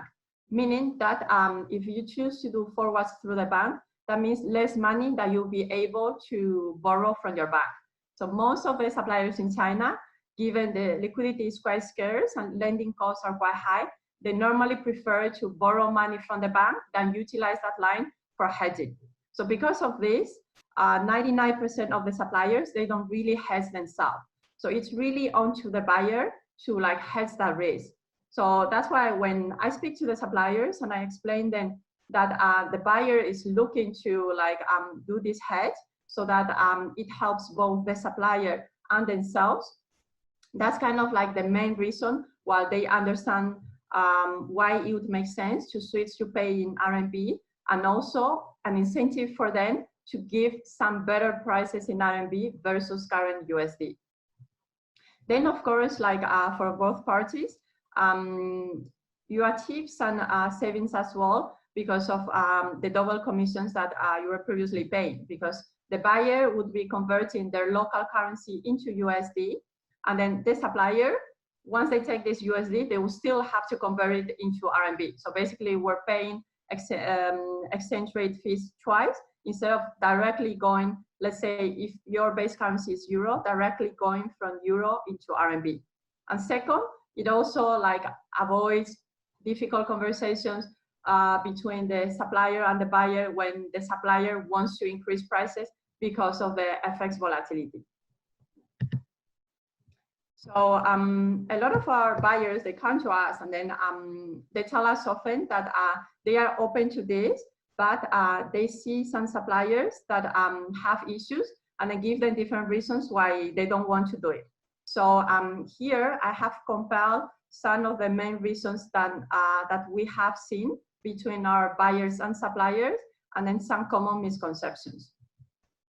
C: Meaning that if you choose to do forwards through the bank, that means less money that you'll be able to borrow from your bank. So most of the suppliers in China, given the liquidity is quite scarce and lending costs are quite high, they normally prefer to borrow money from the bank than utilize that line for hedging. So because of this, 99% of the suppliers, they don't really hedge themselves. So it's really on to the buyer to like hedge that risk. So that's why when I speak to the suppliers and I explain them that the buyer is looking to like do this hedge so that it helps both the supplier and themselves, that's kind of like the main reason why they understand why it would make sense to switch to pay in RMB, and also an incentive for them to give some better prices in RMB versus current USD. Then of course, like for both parties, you achieve some savings as well because of the double commissions that you were previously paying, because the buyer would be converting their local currency into USD, and then the supplier, once they take this USD, they will still have to convert it into RMB. So basically we're paying exchange rate fees twice instead of directly going, let's say if your base currency is euro, directly going from euro into RMB. And second, it also like avoids difficult conversations between the supplier and the buyer when the supplier wants to increase prices because of the FX volatility. So a lot of our buyers, they come to us and then they tell us often that they are open to this, but they see some suppliers that have issues and I give them different reasons why they don't want to do it. So here I have compiled some of the main reasons that, that we have seen between our buyers and suppliers, and then some common misconceptions.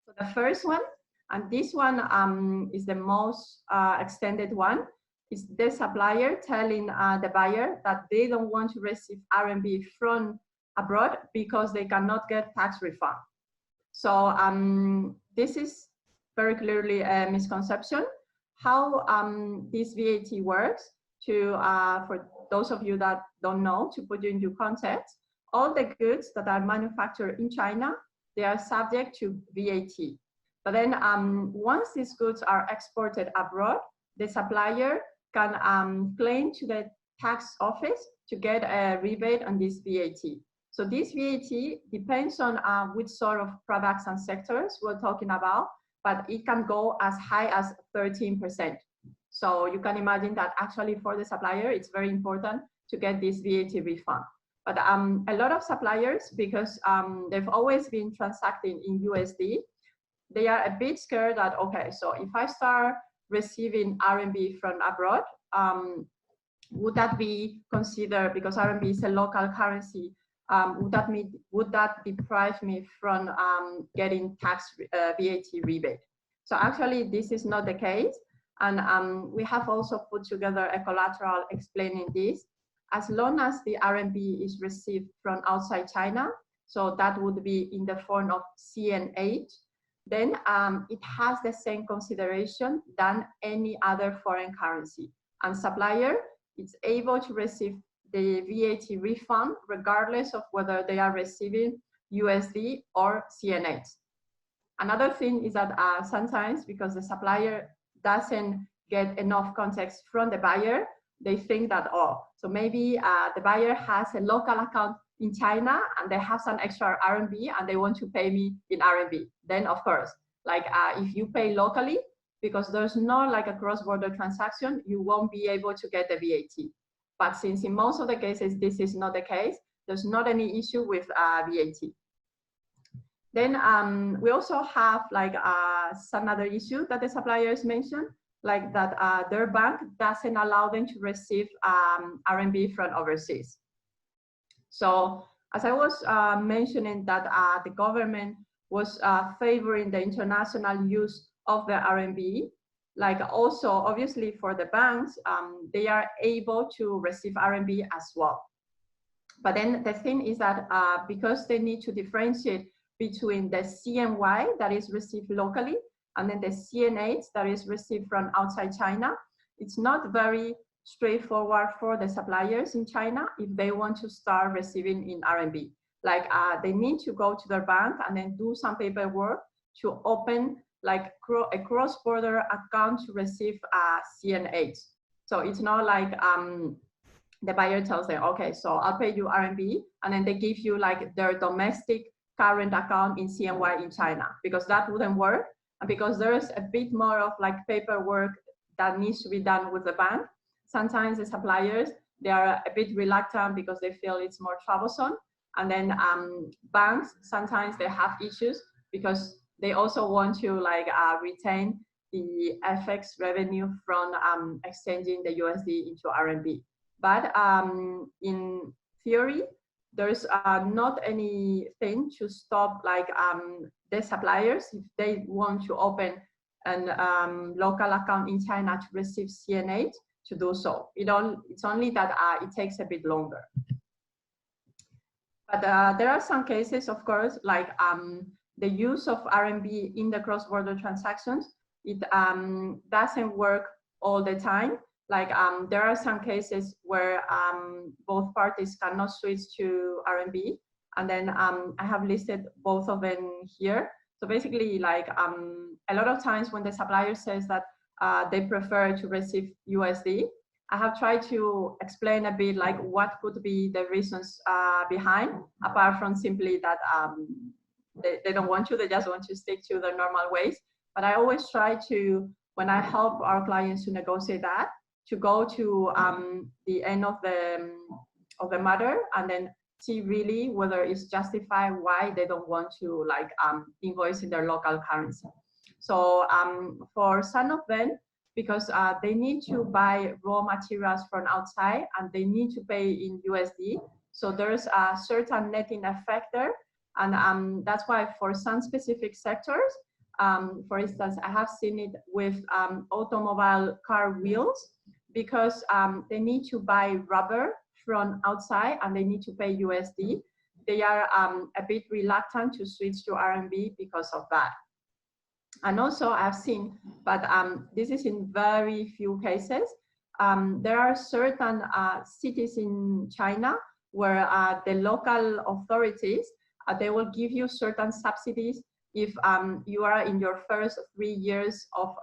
C: So the first one, and this one is the most extended one, is the supplier telling the buyer that they don't want to receive RMB from abroad because they cannot get tax refund. So this is very clearly a misconception. How this VAT works, for those of you that don't know, to put you into context, all the goods that are manufactured in China, they are subject to VAT. But then once these goods are exported abroad, the supplier can claim to the tax office to get a rebate on this VAT. So this VAT depends on which sort of products and sectors we're talking about, but it can go as high as 13%. So you can imagine that actually for the supplier, it's very important to get this VAT refund. But a lot of suppliers, because they've always been transacting in USD, they are a bit scared that, okay, so if I start receiving RMB from abroad, would that be considered, because RMB is a local currency, would that deprive me from getting tax VAT rebate? So actually, this is not the case. And we have also put together a collateral explaining this. As long as the RMB is received from outside China, so that would be in the form of CNH, then it has the same consideration than any other foreign currency. And supplier is able to receive the VAT refund regardless of whether they are receiving USD or CNH. Another thing is that sometimes, because the supplier doesn't get enough context from the buyer, they think that, oh, so maybe the buyer has a local account in China and they have some extra RMB and they want to pay me in RMB. Then of course, like if you pay locally, because there's not like a cross-border transaction, you won't be able to get the VAT. But since in most of the cases, this is not the case, there's not any issue with VAT. Then we also have like some other issue that the suppliers mentioned, like that their bank doesn't allow them to receive RMB from overseas. So as I was mentioning that the government was favoring the international use of the RMB, like also obviously for the banks, they are able to receive RMB as well. But then the thing is that because they need to differentiate between the CNY that is received locally and then the CNH that is received from outside China, it's not very straightforward for the suppliers in China if they want to start receiving in RMB. Like they need to go to their bank and then do some paperwork to open like a cross-border account to receive CNH. So it's not like the buyer tells them, okay, so I'll pay you RMB, and then they give you like their domestic current account in CNY in China, because that wouldn't work, and because there's a bit more of like paperwork that needs to be done with the bank. Sometimes the suppliers, they are a bit reluctant because they feel it's more troublesome. And then banks, sometimes they have issues because they also want to like retain the FX revenue from exchanging the USD into RMB. But in theory, there's not anything to stop like the suppliers, if they want to open an local account in China to receive CNH, to do so. It's only that it takes a bit longer. But there are some cases, of course, like the use of RMB in the cross-border transactions. It doesn't work all the time. Like there are some cases where both parties cannot switch to RMB, and then I have listed both of them here. So basically, like a lot of times when the supplier says that they prefer to receive USD, I have tried to explain a bit like what could be the reasons behind, apart from simply that they don't want to, they just want to stick to their normal ways. But I always try to, when I help our clients to negotiate that, to go to the end of the matter and then see really whether it's justified why they don't want to like invoice in their local currency. So for some of them, because they need to buy raw materials from outside and they need to pay in USD, so there's a certain netting effect there, and that's why for some specific sectors, for instance, I have seen it with automobile car wheels, because they need to buy rubber from outside and they need to pay USD. They are a bit reluctant to switch to RMB because of that. And also I've seen, but this is in very few cases, there are certain cities in China where the local authorities, they will give you certain subsidies if you are in your first 3 years of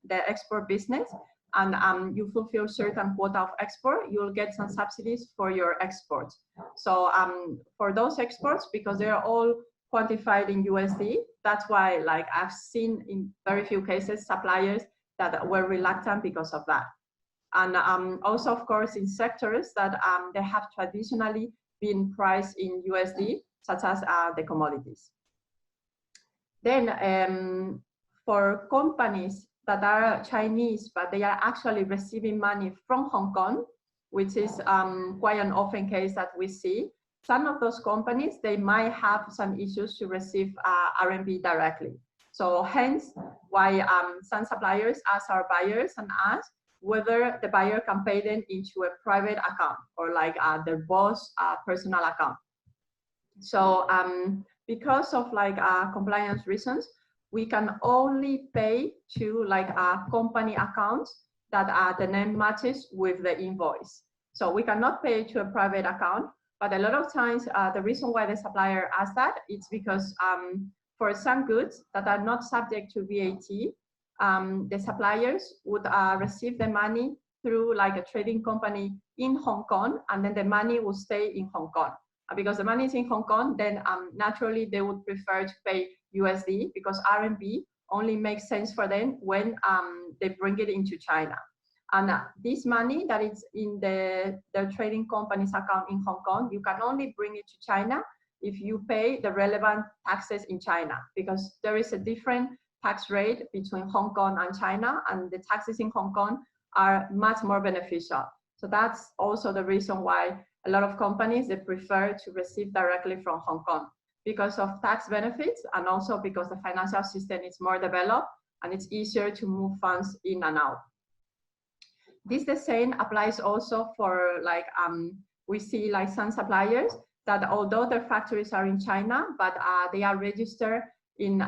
C: the export business, and you fulfill certain quota of export, you will get some subsidies for your exports. So for those exports, because they are all quantified in USD, that's why like I've seen in very few cases suppliers that were reluctant because of that. And also, of course, in sectors that they have traditionally been priced in USD, such as the commodities. Then for companies that are Chinese, but they are actually receiving money from Hong Kong, which is quite an often case that we see. Some of those companies, they might have some issues to receive RMB directly. So hence why some suppliers ask our buyers and us whether the buyer can pay them into a private account or like their boss personal account. So because of like compliance reasons, we can only pay to like company accounts that the name matches with the invoice. So we cannot pay to a private account, but a lot of times the reason why the supplier asks that, it's because for some goods that are not subject to VAT, the suppliers would receive the money through like a trading company in Hong Kong, and then the money will stay in Hong Kong. Because the money is in Hong Kong, then naturally they would prefer to pay USD, because RMB only makes sense for them when they bring it into China. And this money that is in the trading company's account in Hong Kong, you can only bring it to China if you pay the relevant taxes in China, because there is a different tax rate between Hong Kong and China, and the taxes in Hong Kong are much more beneficial. So that's also the reason why a lot of companies, they prefer to receive directly from Hong Kong, because of tax benefits, and also because the financial system is more developed and it's easier to move funds in and out. This the same applies also for like, we see like some suppliers that although their factories are in China, but they are registered in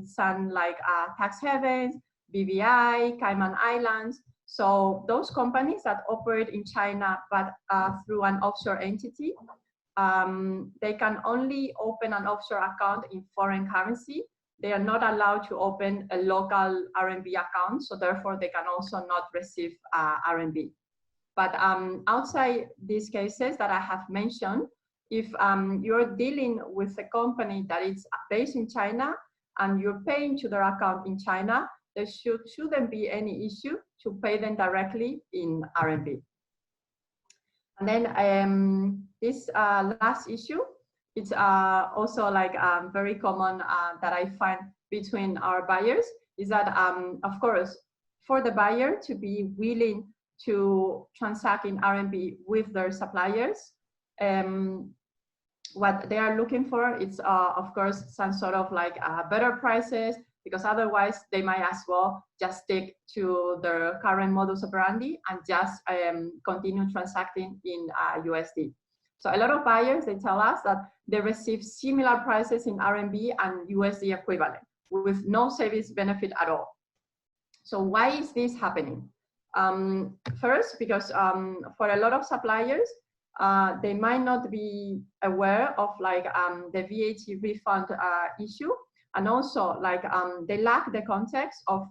C: some like tax havens, BVI, Cayman Islands. So those companies that operate in China, but through an offshore entity, they can only open an offshore account in foreign currency. They are not allowed to open a local RMB account, so therefore they can also not receive RMB. But outside these cases that I have mentioned, if you're dealing with a company that is based in China and you're paying to their account in China, there shouldn't be any issue to pay them directly in RMB. And then this last issue, it's also like very common that I find between our buyers, is that of course, for the buyer to be willing to transact in RMB with their suppliers, what they are looking for is of course some sort of like better prices, because otherwise they might as well just stick to their current modus operandi and just continue transacting in USD. So a lot of buyers, they tell us that they receive similar prices in RMB and USD equivalent with no service benefit at all. So why is this happening? First, because for a lot of suppliers, they might not be aware of like the VAT refund issue, and also like they lack the context of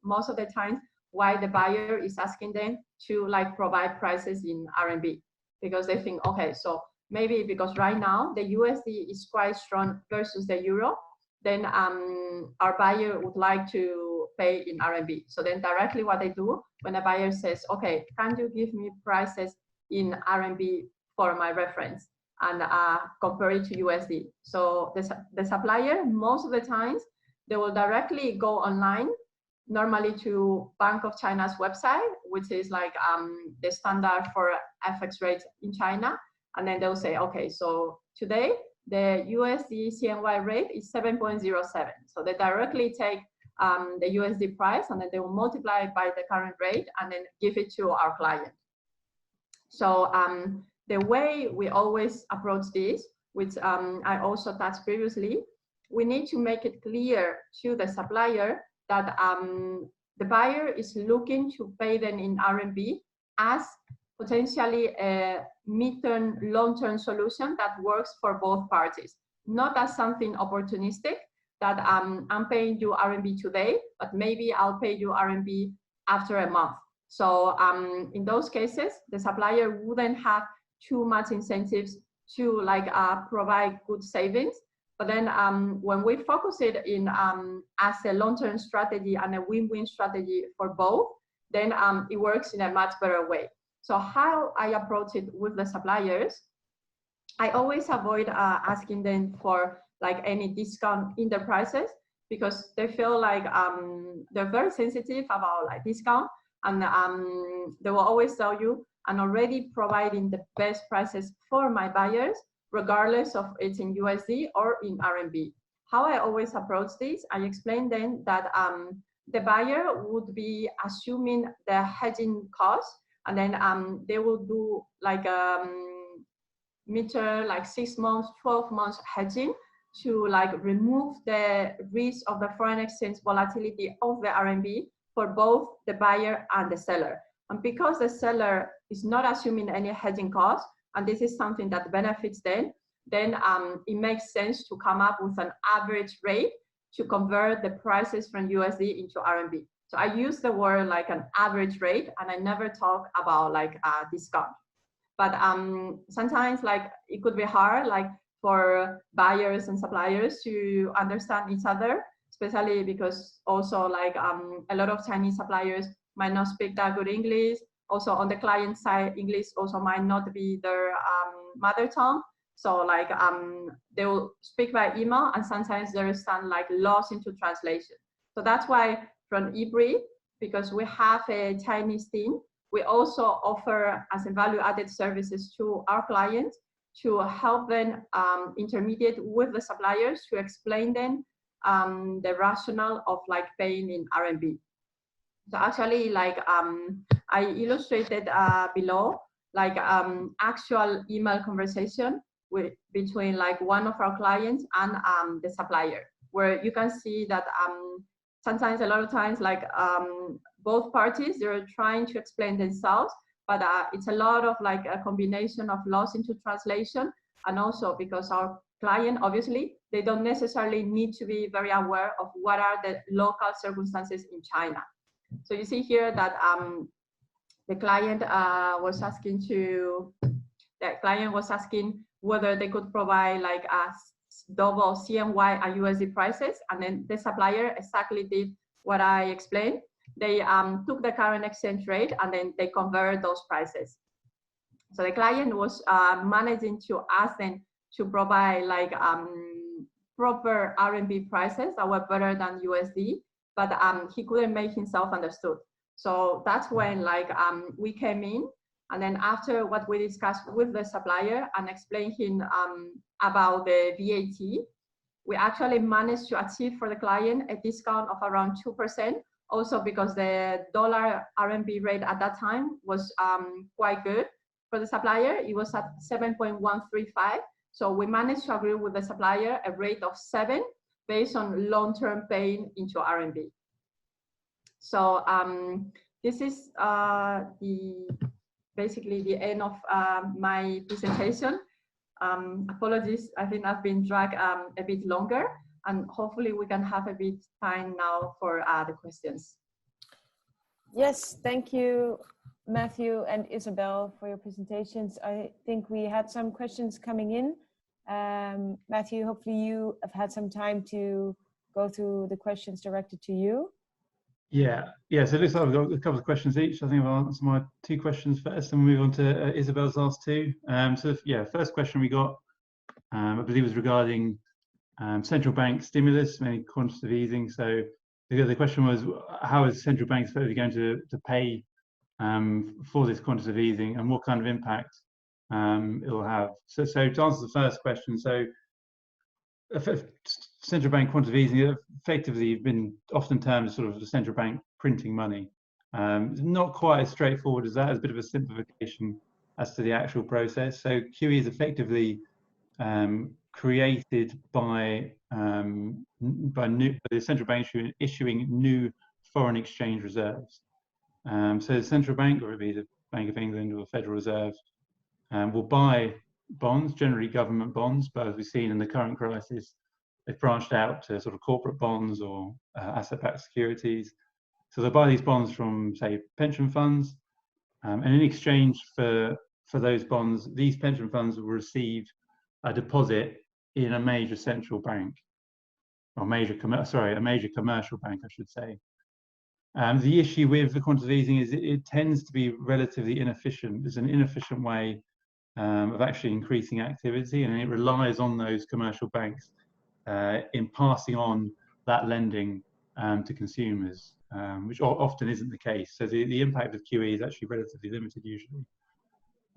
C: most of the time why the buyer is asking them to like provide prices in RMB, because they think, okay, so maybe because right now the USD is quite strong versus the euro, then our buyer would like to pay in RMB. So then directly what they do when a buyer says, okay, can you give me prices in RMB for my reference, and compare it to USD. So the supplier, most of the times, they will directly go online, normally to Bank of China's website, which is like the standard for FX rate in China. And then they'll say, okay, so today the USD CNY rate is 7.07. So they directly take the USD price, and then they will multiply it by the current rate and then give it to our client. So the way we always approach this, which I also touched previously, we need to make it clear to the supplier that the buyer is looking to pay them in RMB as potentially a mid-term, long-term solution that works for both parties, not as something opportunistic that I'm paying you RMB today, but maybe I'll pay you RMB after a month. So in those cases, the supplier wouldn't have too much incentives to like provide good savings. But then when we focus it in as a long-term strategy and a win-win strategy for both, then it works in a much better way. So how I approach it with the suppliers, I always avoid asking them for like any discount in their prices, because they feel like they're very sensitive about like discount, and they will always tell you, I'm already providing the best prices for my buyers, regardless of it's in USD or in RMB. How I always approach this, I explain then that the buyer would be assuming the hedging cost, and then they will do like mid-term, like 6 months, 12 months hedging to like remove the risk of the foreign exchange volatility of the RMB for both the buyer and the seller. And because the seller is not assuming any hedging costs, and this is something that benefits them, then it makes sense to come up with an average rate to convert the prices from USD into RMB. So I use the word like an average rate, and I never talk about like a discount. But sometimes like it could be hard, like for buyers and suppliers to understand each other, especially because also like a lot of Chinese suppliers might not speak that good English. Also on the client side, English also might not be their mother tongue. So like they will speak by email, and sometimes there is some like loss into translation. So that's why from eBrief, because we have a Chinese team, we also offer as a value-added services to our clients to help them intermediate with the suppliers to explain them the rationale of like paying in RMB. So actually, like I illustrated below, like actual email conversation between like one of our clients and the supplier, where you can see that sometimes, a lot of times, like both parties, they're trying to explain themselves, but it's a lot of like a combination of loss into translation, and also because our client, obviously, they don't necessarily need to be very aware of what are the local circumstances in China. So you see here that the client was asking whether they could provide like a double CNY and USD prices, and then the supplier exactly did what I explained. They took the current exchange rate and then they convert those prices. So the client was managing to ask them to provide like proper RMB prices that were better than USD, but he couldn't make himself understood. So that's when like we came in, and then after what we discussed with the supplier and explained him about the VAT, we actually managed to achieve for the client a discount of around 2%. Also because the dollar RMB rate at that time was quite good for the supplier. It was at 7.135. So we managed to agree with the supplier a rate of 7 based on long-term paying into RMB. So this is basically the end of my presentation. Apologies, I think I've been dragged a bit longer, and hopefully we can have a bit time now for the questions.
A: Yes, thank you, Matthew and Isabel, for your presentations. I think we had some questions coming in. Matthew, hopefully you have had some time to go through the questions directed to you.
B: Yeah. So it looks like we've got a couple of questions each. I think I'll answer my 2 questions first, and we'll move on to Isabel's last 2. So yeah, first question we got, I believe, was regarding central bank stimulus, mainly quantitative easing. So the question was, how is central banks going to pay for this quantitative easing, and what kind of impact it will have? So to answer the first question, so central bank quantitative easing effectively been often termed as sort of the central bank printing money. It's not quite as straightforward as that. It's a bit of a simplification as to the actual process. So QE is effectively created by the central bank issuing new foreign exchange reserves. So the central bank, or it be the Bank of England or the Federal Reserve, will buy bonds, generally government bonds, but as we've seen in the current crisis, they've branched out to sort of corporate bonds or asset-backed securities. So they'll buy these bonds from, say, pension funds, and in exchange for those bonds, these pension funds will receive a deposit in a major central bank, or a major commercial bank, I should say. The issue with the quantitative easing is it tends to be relatively inefficient. It's an inefficient way of actually increasing activity, and it relies on those commercial banks in passing on that lending to consumers, which often isn't the case. So the impact of QE is actually relatively limited usually.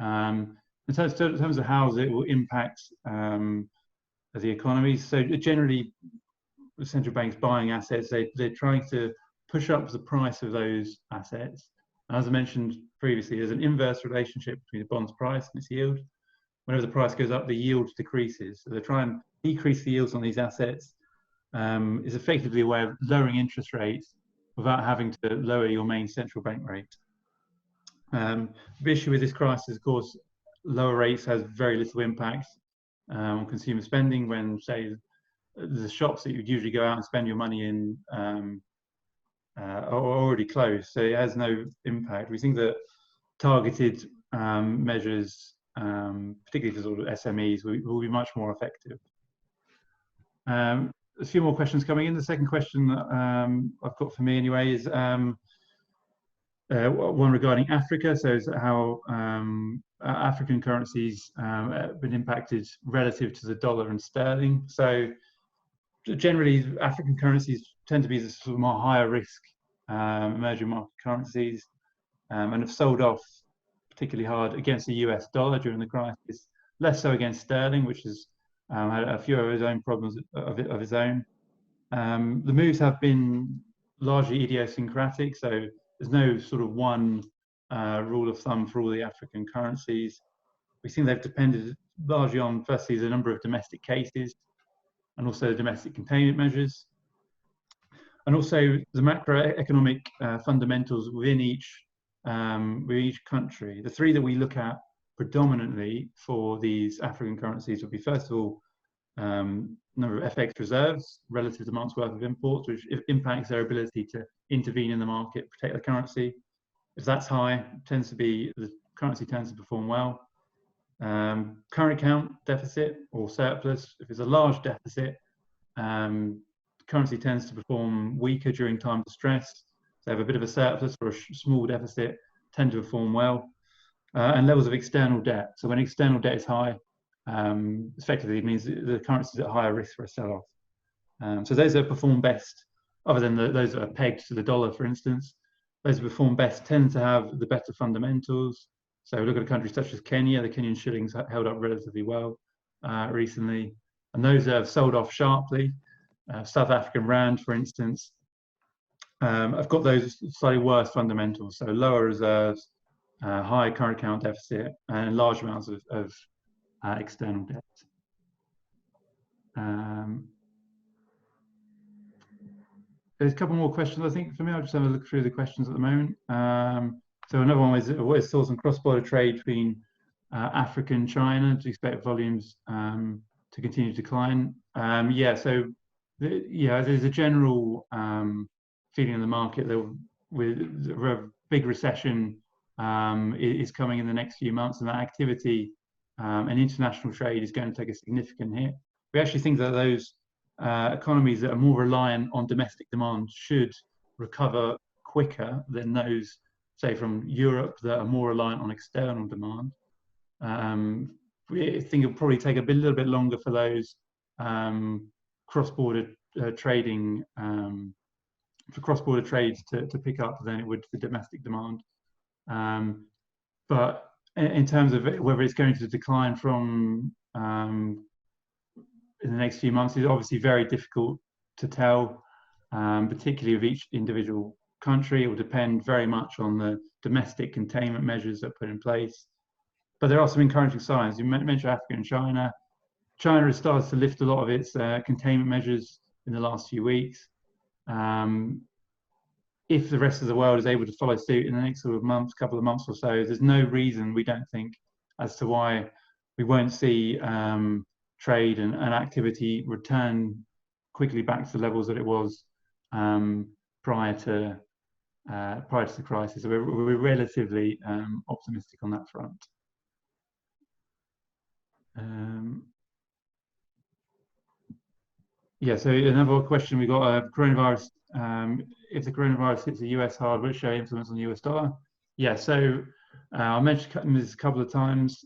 B: In terms of how it will impact the economy, so generally the central banks buying assets, they're trying to push up the price of those assets. And as I mentioned previously, there's an inverse relationship between the bond's price and its yield. Whenever the price goes up, the yield decreases. So they try and decrease the yields on these assets. Is effectively a way of lowering interest rates without having to lower your main central bank rate. The issue with this crisis, of course, lower rates has very little impact on consumer spending when, say, the shops that you'd usually go out and spend your money in are already closed, so it has no impact. We think that targeted measures, particularly for sort of SMEs, will be much more effective. A few more questions coming in. The second question that I've got for me anyway is one regarding Africa. So is how African currencies have been impacted relative to the dollar and sterling. So generally, African currencies tend to be the sort of more higher risk emerging market currencies, and have sold off particularly hard against the US dollar during the crisis, less so against sterling, which has had a few of its own problems of its own. The moves have been largely idiosyncratic, so there's no sort of one rule of thumb for all the African currencies. We think they've depended largely on, firstly, the number of domestic cases, and also domestic containment measures, and also the macroeconomic fundamentals within each country. The 3 that we look at predominantly for these African currencies would be, first of all, number of FX reserves relative to months worth of imports, which impacts their ability to intervene in the market, protect the currency. If that's high, the currency tends to perform well. Current account deficit or surplus, if it's a large deficit, currency tends to perform weaker during times of stress. So have a bit of a surplus or a small deficit tend to perform well. And levels of external debt. So when external debt is high, effectively it means the currency is at higher risk for a sell-off. So those that perform best, other than those that are pegged to the dollar, for instance, those that perform best tend to have the better fundamentals. So look at a country such as Kenya. The Kenyan shillings held up relatively well recently, and those that have sold off sharply, South African rand, for instance, have got those slightly worse fundamentals. So lower reserves, high current account deficit, and large amounts of external debt. There's a couple more questions, I think, for me. I'll just have a look through the questions at the moment. So another one is, what is thoughts on cross-border trade between Africa and China? Do you expect volumes to continue to decline? Yeah, so there's a general feeling in the market that with a big recession is coming in the next few months, and that activity and international trade is going to take a significant hit. We actually think that those economies that are more reliant on domestic demand should recover quicker than those, say, from Europe that are more reliant on external demand. We think it'll probably take a little bit longer for those cross-border trading, for cross-border trades to pick up than it would for domestic demand. But in terms of whether it's going to decline from in the next few months, is obviously very difficult to tell, particularly with each individual country. It will depend very much on the domestic containment measures that are put in place. But there are some encouraging signs. You mentioned Africa and China. China has started to lift a lot of its containment measures in the last few weeks. If the rest of the world is able to follow suit in the next sort of couple of months or so, there's no reason, we don't think, as to why we won't see trade and activity return quickly back to the levels that it was prior to the crisis. So we're relatively optimistic on that front. Yeah, so another question we got, coronavirus, if the coronavirus hits the US hard, will it show influence on the US dollar? Yeah, so I mentioned this a couple of times.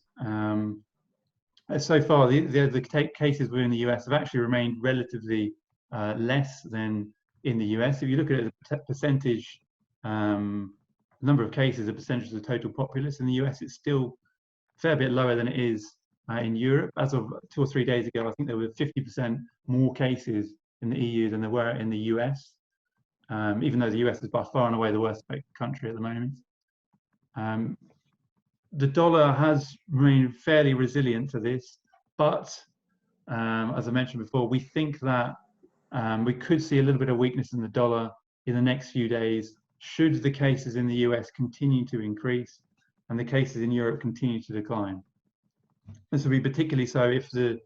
B: So far, the cases within the US have actually remained relatively less than in the US. If you look at the percentage, number of cases, the percentage of the total populace in the US, it's still a fair bit lower than it is in Europe. As of 2 or 3 days ago, I think there were 50% more cases in the EU than there were in the US, even though the US is by far and away the worst affected country at the moment. The dollar has remained fairly resilient to this, but as I mentioned before, we think that we could see a little bit of weakness in the dollar in the next few days should the cases in the US continue to increase and the cases in Europe continue to decline. This will be particularly so if the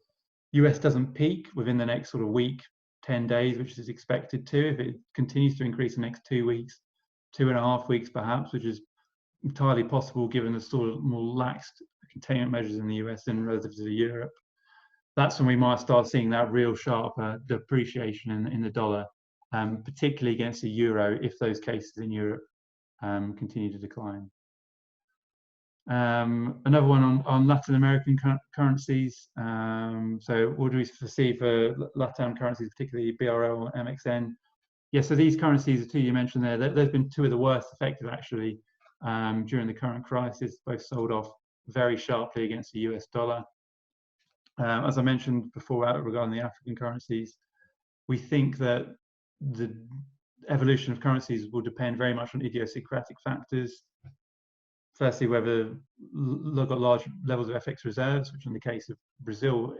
B: US doesn't peak within the next sort of week, 10 days, which is expected to. If it continues to increase in the next 2 weeks, 2.5 weeks perhaps, which is entirely possible given the sort of more laxed containment measures in the US than relative to Europe, that's when we might start seeing that real sharp depreciation in the dollar, particularly against the euro if those cases in Europe continue to decline. Another one on Latin American currencies. So what do we foresee for Latin currencies, particularly BRL, MXN? Yeah, so these currencies, the two you mentioned there, they've been two of the worst affected actually during the current crisis, both sold off very sharply against the US dollar. As I mentioned before regarding the African currencies, we think that the evolution of currencies will depend very much on idiosyncratic factors. Firstly, whether they've got large levels of FX reserves, which in the case of Brazil,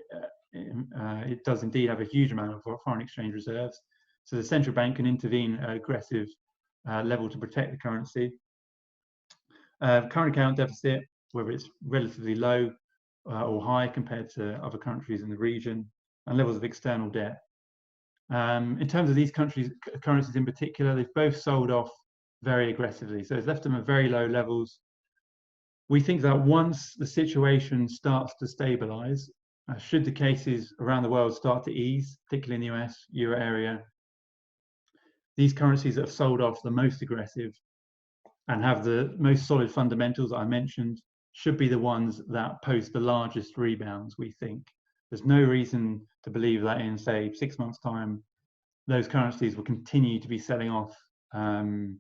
B: it does indeed have a huge amount of foreign exchange reserves. So the central bank can intervene at an aggressive level to protect the currency. Current account deficit, whether it's relatively low or high compared to other countries in the region, and levels of external debt. In terms of these currencies in particular, they've both sold off very aggressively. So it's left them at very low levels. We think that once the situation starts to stabilize, should the cases around the world start to ease, particularly in the US, Euro area, these currencies that have sold off the most aggressive and have the most solid fundamentals that I mentioned should be the ones that post the largest rebounds, we think. There's no reason to believe that in, say, 6 months' time, those currencies will continue to be selling off in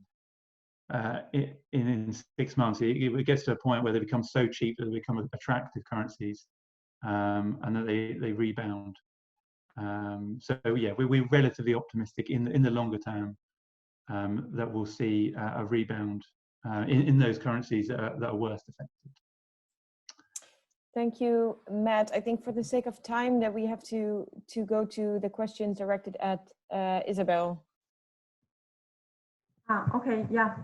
B: 6 months. It gets to a point where they become so cheap that they become attractive currencies, and that they rebound. So yeah, we're relatively optimistic in the longer term that we'll see a rebound in those currencies that are worst affected.
A: Thank you, Matt. I think for the sake of time that we have to go to the questions directed at Isabel.
C: Okay, yeah,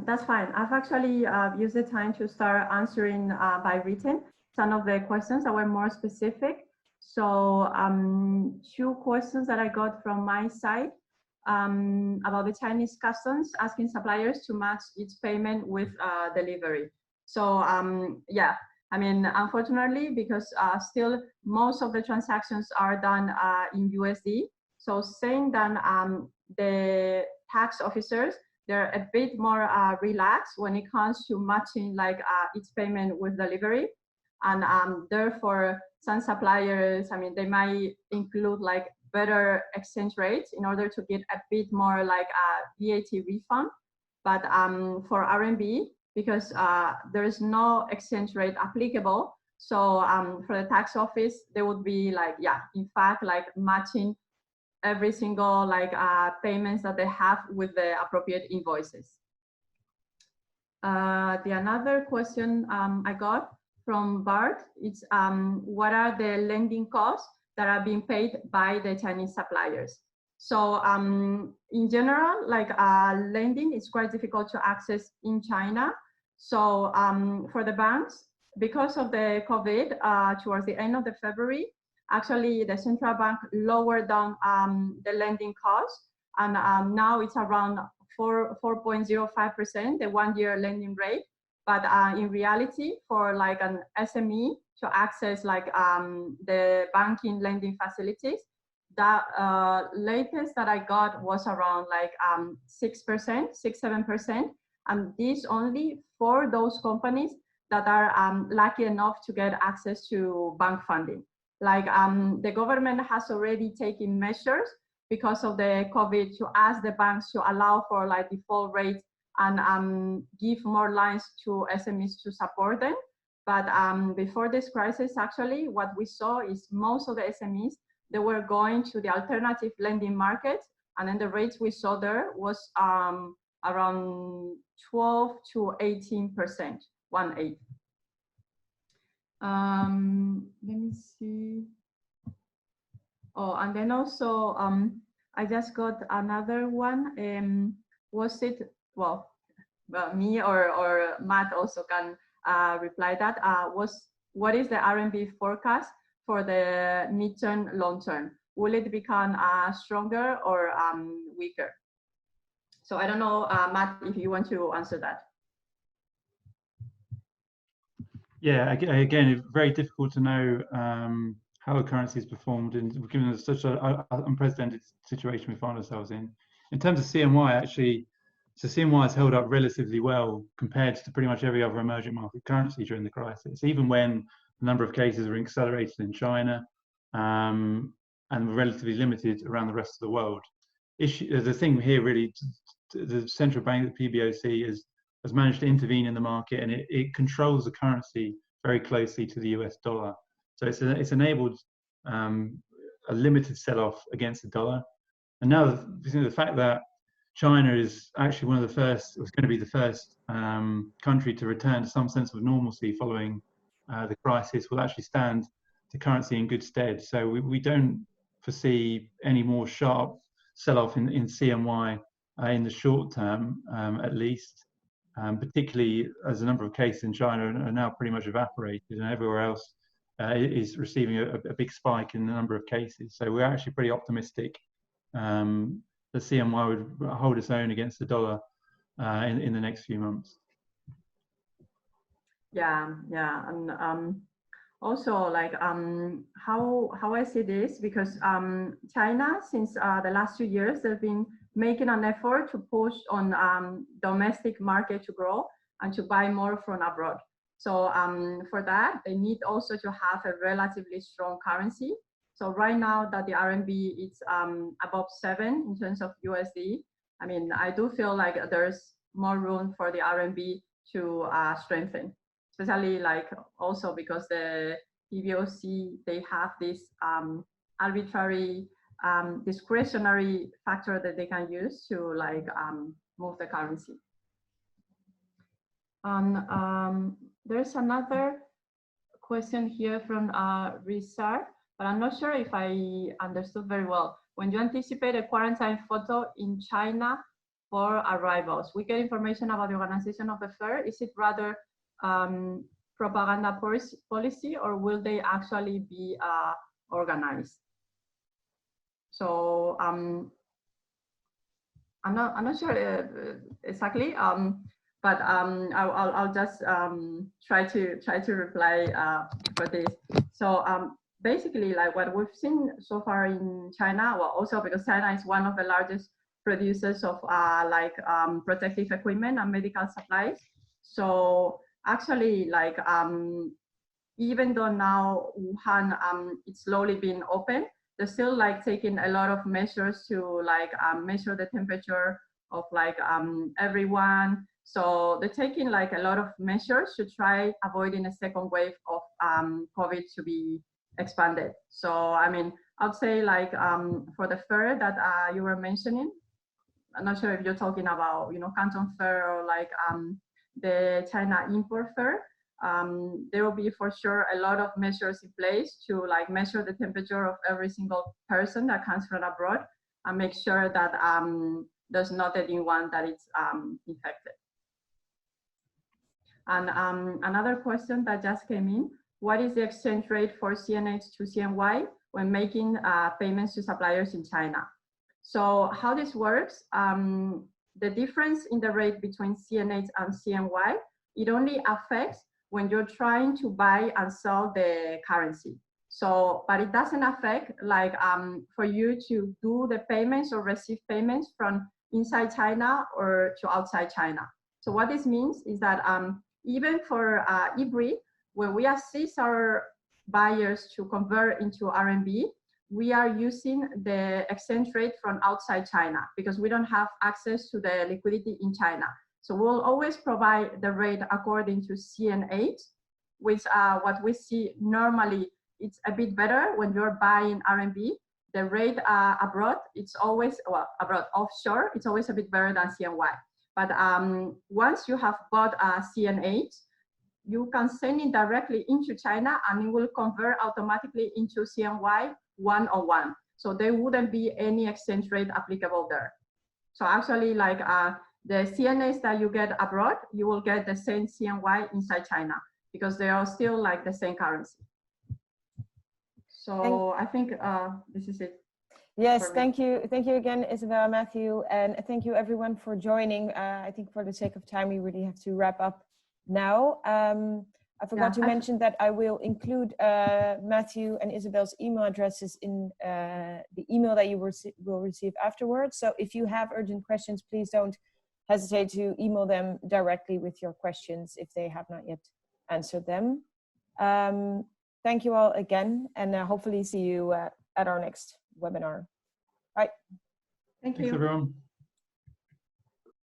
C: that's fine. I've actually used the time to start answering by written some of the questions that were more specific. So 2 questions that I got from my side about the Chinese customs asking suppliers to match its payment with delivery. So yeah, I mean, unfortunately, because still most of the transactions are done in USD. So saying that the tax officers, they're a bit more relaxed when it comes to matching like its payment with delivery. And therefore, some suppliers, I mean, they might include like better exchange rates in order to get a bit more like a VAT refund. But for RMB, because there is no exchange rate applicable, so for the tax office, they would be like, yeah, in fact, like matching every single like payments that they have with the appropriate invoices. The another question I got from Bart, it's what are the lending costs that are being paid by the Chinese suppliers? So in general, like lending is quite difficult to access in China. So for the banks, because of the COVID, towards the end of the February, actually the central bank lowered down the lending cost, and now it's around 4.05%, the 1-year lending rate. But in reality, for like an SME to access like the banking lending facilities, that latest that I got was around like 6%, and this only for those companies that are lucky enough to get access to bank funding. Like the government has already taken measures because of the COVID to ask the banks to allow for like default rates and give more lines to SMEs to support them. But before this crisis, actually, what we saw is most of the SMEs, they were going to the alternative lending market, and then the rates we saw there was around 12 to 18%, 1/8. Let me see. Oh, and then also I just got another one. Was it, well, me or Matt also can reply that. What is the RMB forecast for the midterm, long term? Will it become stronger or weaker? So I don't know, Matt, if you want to answer that.
B: Yeah, again, it's very difficult to know how the currency has performed, and given such an unprecedented situation we find ourselves in. In terms of CNY, actually, so CNY has held up relatively well compared to pretty much every other emerging market currency during the crisis, even when the number of cases were accelerated in China and were relatively limited around the rest of the world. The thing here really, the central bank, the PBOC, has managed to intervene in the market, and it controls the currency very closely to the US dollar. So it's enabled a limited sell-off against the dollar. And now the fact that China is actually one of the first, was going to be the first country to return to some sense of normalcy following the crisis, will actually stand the currency in good stead. So we don't foresee any more sharp sell-off in CNY in the short term, at least. Particularly as the number of cases in China are now pretty much evaporated, and everywhere else is receiving a big spike in the number of cases. So we're actually pretty optimistic that CNY would hold its own against the dollar in the next few months.
C: Yeah, yeah, and also like how I see this, because China, since the last 2 years, they've been making an effort to push on domestic market to grow and to buy more from abroad. So for that, they need also to have a relatively strong currency. So right now that the RMB is above 7 in terms of USD, I mean, I do feel like there's more room for the RMB to strengthen, especially like also because the PBOC, they have this arbitrary discretionary factor that they can use to like move the currency. And there's another question here from Rizar, but I'm not sure if I understood very well. When you anticipate a quarantine photo in China for arrivals, we get information about the organization of the fair. Is it rather propaganda policy, or will they actually be organized? So I'm not sure exactly, but I'll just try to reply for this. So basically, like what we've seen so far in China, well, also because China is one of the largest producers of protective equipment and medical supplies. So actually, like even though now Wuhan it's slowly being open, they're still like taking a lot of measures to like measure the temperature of like everyone. So they're taking like a lot of measures to try avoiding a second wave of COVID to be expanded. So I mean, I'd say like for the fair that you were mentioning, I'm not sure if you're talking about, you know, Canton Fair or like the China Import Fair. There will be for sure a lot of measures in place to like measure the temperature of every single person that comes from abroad and make sure that there's not anyone that is infected. And another question that just came in: what is the exchange rate for CNH to CNY when making payments to suppliers in China? So how this works, the difference in the rate between CNH and CNY, it only affects when you're trying to buy and sell the currency. So, but it doesn't affect like for you to do the payments or receive payments from inside China or to outside China. So what this means is that even for IBRI, when we assist our buyers to convert into RMB, we are using the exchange rate from outside China because we don't have access to the liquidity in China. So we'll always provide the rate according to CNH, which what we see normally, it's a bit better when you're buying RMB. The rate abroad, it's always, well, abroad, offshore, it's always a bit better than CNY. But once you have bought CNH, you can send it directly into China and it will convert automatically into CNY 101. So there wouldn't be any exchange rate applicable there. So actually like the CNH that you get abroad, you will get the same CNY inside China because they are still like the same currency. So I think this is it.
A: Yes, thank you. Thank you again, Isabel, Matthew, and thank you everyone for joining. I think for the sake of time, we really have to wrap up now. I forgot to mention that I will include Matthew and Isabel's email addresses in the email that you will receive afterwards. So if you have urgent questions, please don't hesitate to email them directly with your questions if they have not yet answered them. Thank you all again, and hopefully see you at our next webinar. Bye.
C: Thank you.
B: Thanks, everyone.